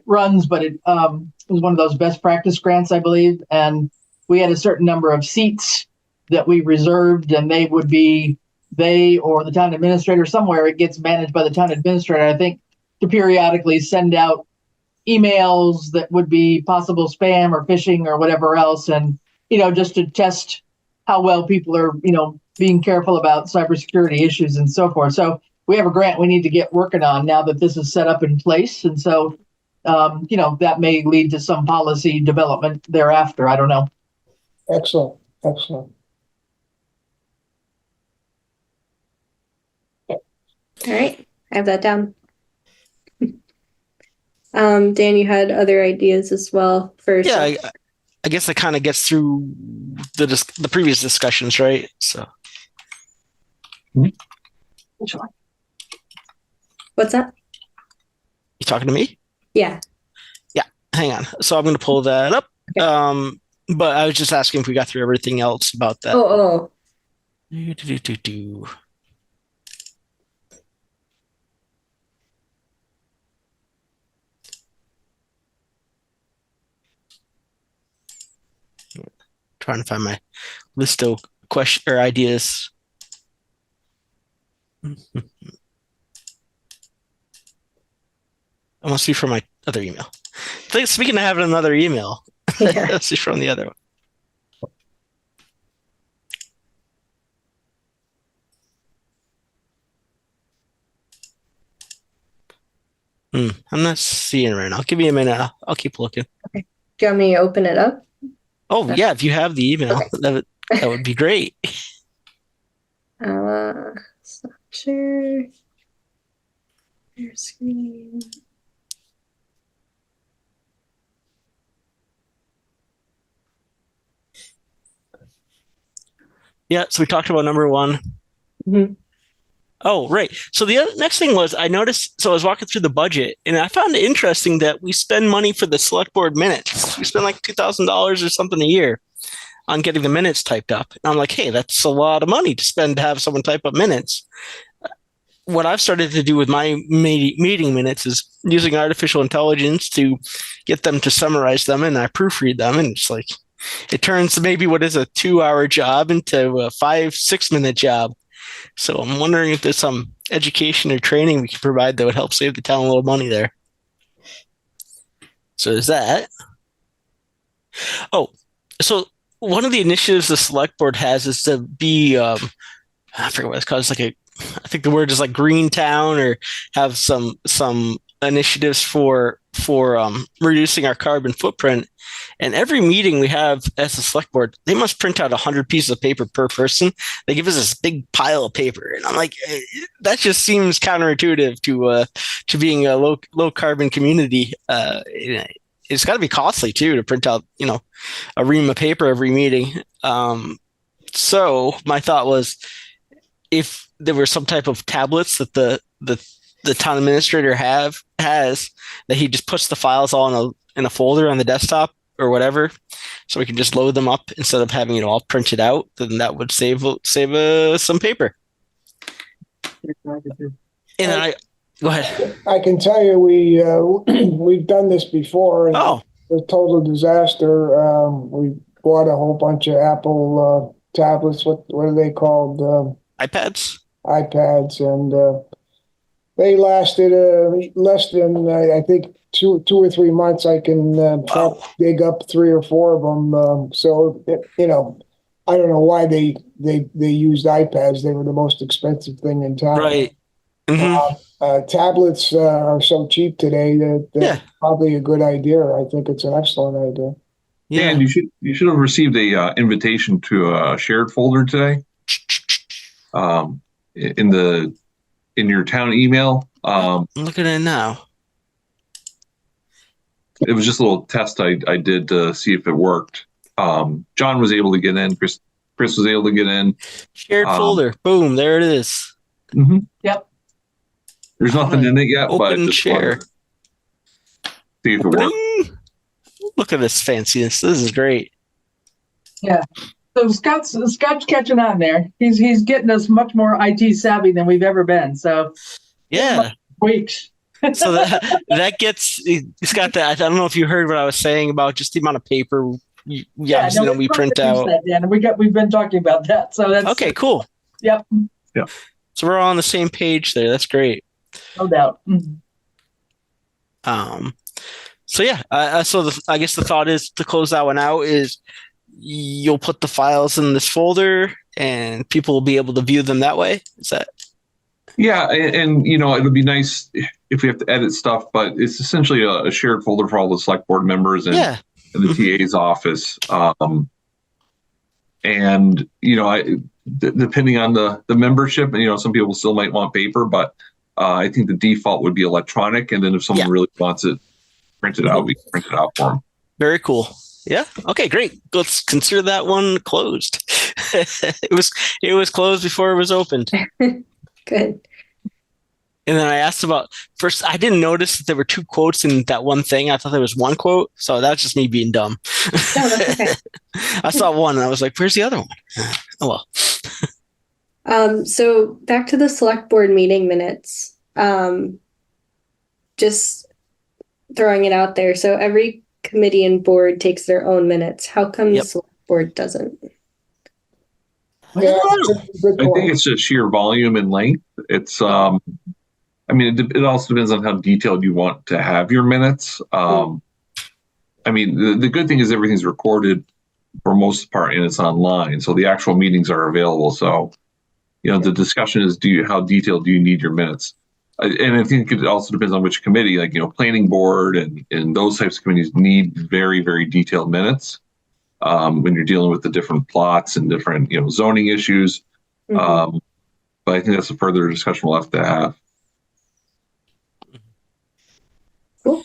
runs, but it was one of those best practice grants, I believe. And we had a certain number of seats that we reserved, and they or the town administrator somewhere, it gets managed by the town administrator, I think, to periodically send out emails that would be possible spam or phishing or whatever else. And, just to test how well people are, being careful about cybersecurity issues and so forth. So we have a grant we need to get working on now that this is set up in place. And so, that may lead to some policy development thereafter. I don't know.
Excellent.
All right. I have that down. Dan, you had other ideas as well for.
Yeah, I guess that kind of gets through the previous discussions, right? So.
Sure.
What's that?
You talking to me?
Yeah.
Yeah. Hang on. So I'm going to pull that up. Okay. But I was just asking if we got through everything else about that.
Oh.
Trying to find my list of question or ideas. I want to see from my other email. Speaking of having another email,
yeah.
Let's see from the other one. I'm not seeing it right now. Give me a minute. I'll keep looking.
Okay. Do you want me to open it up?
Oh, yeah. If you have the email, okay. that would be great.
Share your screen.
Yeah, so we talked about number one.
Mm-hmm.
Oh, right. So the next thing was I noticed, so I was walking through the budget, and I found it interesting that we spend money for the select board minutes. We spend like $2,000 or something a year on getting the minutes typed up. And I'm like, hey, that's a lot of money to spend to have someone type up minutes. What I've started to do with my meeting minutes is using artificial intelligence to get them to summarize them, and I proofread them, and it's like, it turns maybe what is a 2-hour job into a 5-6 minute job. So I'm wondering if there's some education or training we can provide that would help save the town a little money there. So there's that. Oh, so one of the initiatives the select board has is to be, I forget what it's called. It's like I think the word is like green town, or have some initiatives for reducing our carbon footprint. And every meeting we have as a select board, they must print out 100 pieces of paper per person. They give us this big pile of paper, and I'm like, that just seems counterintuitive to being a low carbon community. It's got to be costly too to print out a ream of paper every meeting. So my thought was, if there were some type of tablets that the the town administrator has that he just puts the files all in a folder on the desktop or whatever, so we can just load them up instead of having it all printed out. Then that would save some paper. And then go ahead.
I can tell you we've done this before, and
Oh,
a total disaster. We bought a whole bunch of Apple tablets. What are they called?
iPads.
iPads, and they lasted less than I think 2 or 3 months. I can dig up 3 or 4 of them. So I don't know why they used iPads. They were the most expensive thing in town.
Right. Mm-hmm.
Tablets are so cheap today that that's probably a good idea. I think it's an excellent idea.
Yeah, and you should have received a invitation to a shared folder today. In your town email.
I'm looking at it now.
It was just a little test I did to see if it worked. John was able to get in. Chris was able to get in.
Shared folder. Boom. There it is.
Mm-hmm.
Yep.
There's nothing in it yet, but
Open share.
See if it works.
Look at this fanciness. This is great.
Yeah. So Scott's catching on there. He's getting us much more IT savvy than we've ever been. So
yeah,
weeks.
So that gets Scott. That I don't know if you heard what I was saying about just the amount of paper. We print out.
And we've been talking about that. So that's
okay. Cool.
Yep.
Yeah.
So we're all on the same page there. That's great.
No doubt.
So yeah. I guess the thought is to close that one out is you'll put the files in this folder and people will be able to view them that way. Is that?
Yeah, and it'll be nice if we have to edit stuff, but it's essentially a shared folder for all the select board members and the TA's office. And depending on the membership, some people still might want paper, but I think the default would be electronic. And then if someone really wants it printed out, we can print it out for them.
Very cool. Yeah. Okay, great. Let's consider that one closed. It was closed before it was opened.
Good.
And then I asked about first. I didn't notice that there were 2 quotes in that one thing. I thought there was 1 quote, so that's just me being dumb.
No, that's okay.
I saw 1 and I was like, "Where's the other one?" Oh
well. So back to the select board meeting minutes. Just throwing it out there. So every committee and board takes their own minutes. How come the select board doesn't?
Yeah,
I think it's just sheer volume and length. It's it also depends on how detailed you want to have your minutes. The good thing is everything's recorded for most part and it's online, so the actual meetings are available. So the discussion is how detailed do you need your minutes? And I think it also depends on which committee, like planning board and those types of committees need very, very detailed minutes when you're dealing with the different plots and different zoning issues. But I think that's a further discussion we'll have to have.
Cool.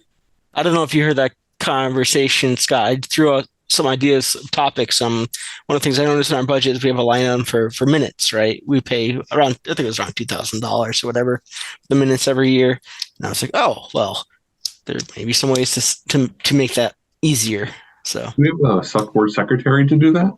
I don't know if you heard that conversation, Scott. I threw out some ideas, topics. One of the things I noticed in our budget is we have a line item for minutes, right? We pay around, I think it was around $2,000 or whatever, for the minutes every year. And I was like, oh, well, there may be some ways to make that easier. So
we have a select board secretary to do that.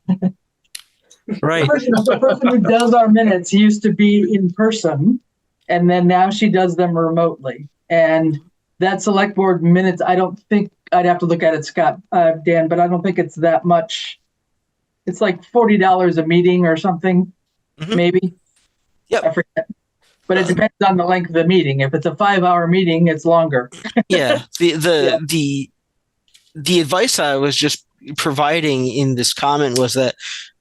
Right.
The person who does our minutes used to be in person, and then now she does them remotely. And that select board minutes, I don't think, I'd have to look at it, Scott, Dan, but I don't think it's that much. It's like $40 a meeting or something, maybe.
Yep.
I forget. But it depends on the length of the meeting. If it's a 5-hour meeting, it's longer.
Yeah. The advice I was just providing in this comment was that,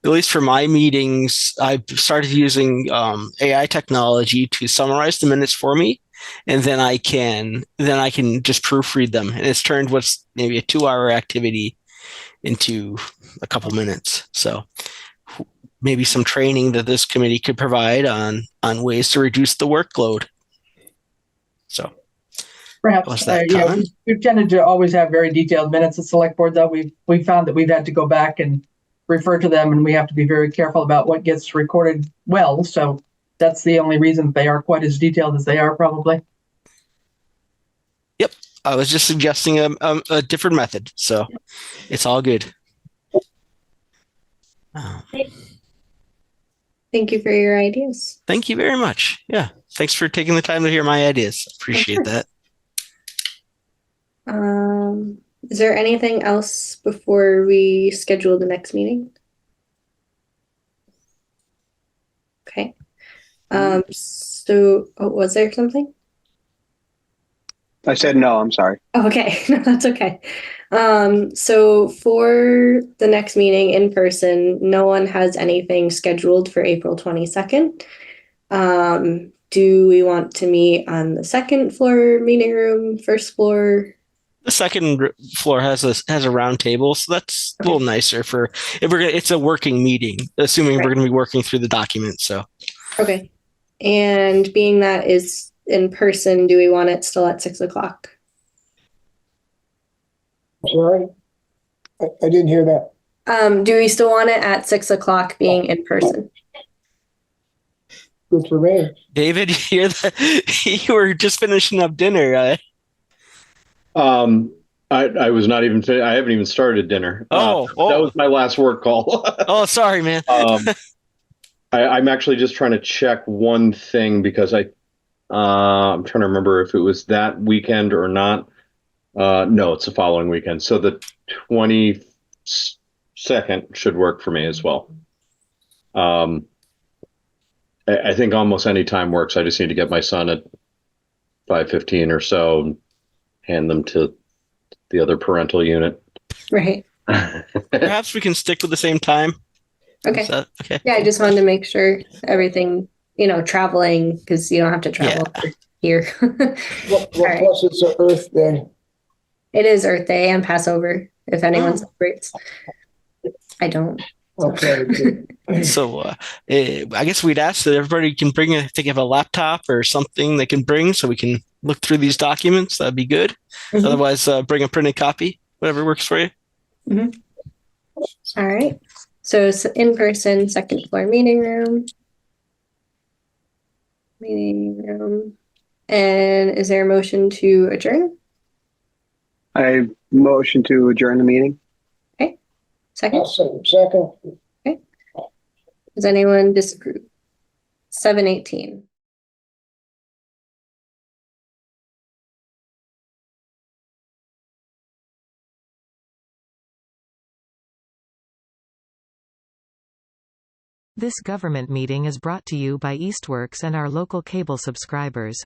at least for my meetings, I started using AI technology to summarize the minutes for me. And then I can just proofread them. And it's turned what's maybe a 2-hour activity into a couple minutes. So maybe some training that this committee could provide on ways to reduce the workload. So
perhaps we've tended to always have very detailed minutes at select board, though. We've found that we've had to go back and refer to them, and we have to be very careful about what gets recorded well. So that's the only reason they are quite as detailed as they are, probably.
I was just suggesting a different method, so it's all good.
Thank you for your ideas.
Thank you very much. Yeah, thanks for taking the time to hear my ideas. Appreciate that.
Is there anything else before we schedule the next meeting? Okay. So, was there something?
I said no, I'm sorry.
Oh, okay. No, that's okay. So for the next meeting in person, no one has anything scheduled for April 22nd. Do we want to meet on the second floor meeting room, first floor?
The second floor has a round table, so that's a little nicer for if it's a working meeting, assuming we're going to be working through the document. So,
okay. And being that is in person, do we want it still at 6 o'clock?
Sorry, I didn't hear that.
Do we still want it at 6 o'clock being in person?
Good for me.
David, you were just finishing up dinner.
I was not even. I haven't even started dinner.
Oh.
That was my last work call.
Oh, sorry, man.
I'm actually just trying to check one thing because I'm trying to remember if it was that weekend or not. No, it's the following weekend. So the 22nd should work for me as well. I think almost any time works. I just need to get my son at 5:15 or so, and hand them to the other parental unit.
Right.
Perhaps we can stick with the same time.
Okay.
Okay.
Yeah, I just wanted to make sure everything, traveling, because you don't have to travel here.
Well,
right.
Plus it's an Earth Day.
It is Earth Day and Passover, if anyone celebrates. I don't.
Okay.
So I guess we'd ask that everybody can bring if they have a laptop or something they can bring so we can look through these documents. That'd be good.
Mm-hmm.
Otherwise, bring a printed copy, whatever works for you.
Mm-hmm. All right. So it's in person, second floor meeting room. And is there a motion to adjourn?
I motion to adjourn the meeting.
Okay. Second?
Second.
Okay. Does anyone disapprove? 7:18.
This government meeting is brought to you by Eastworks and our local cable subscribers.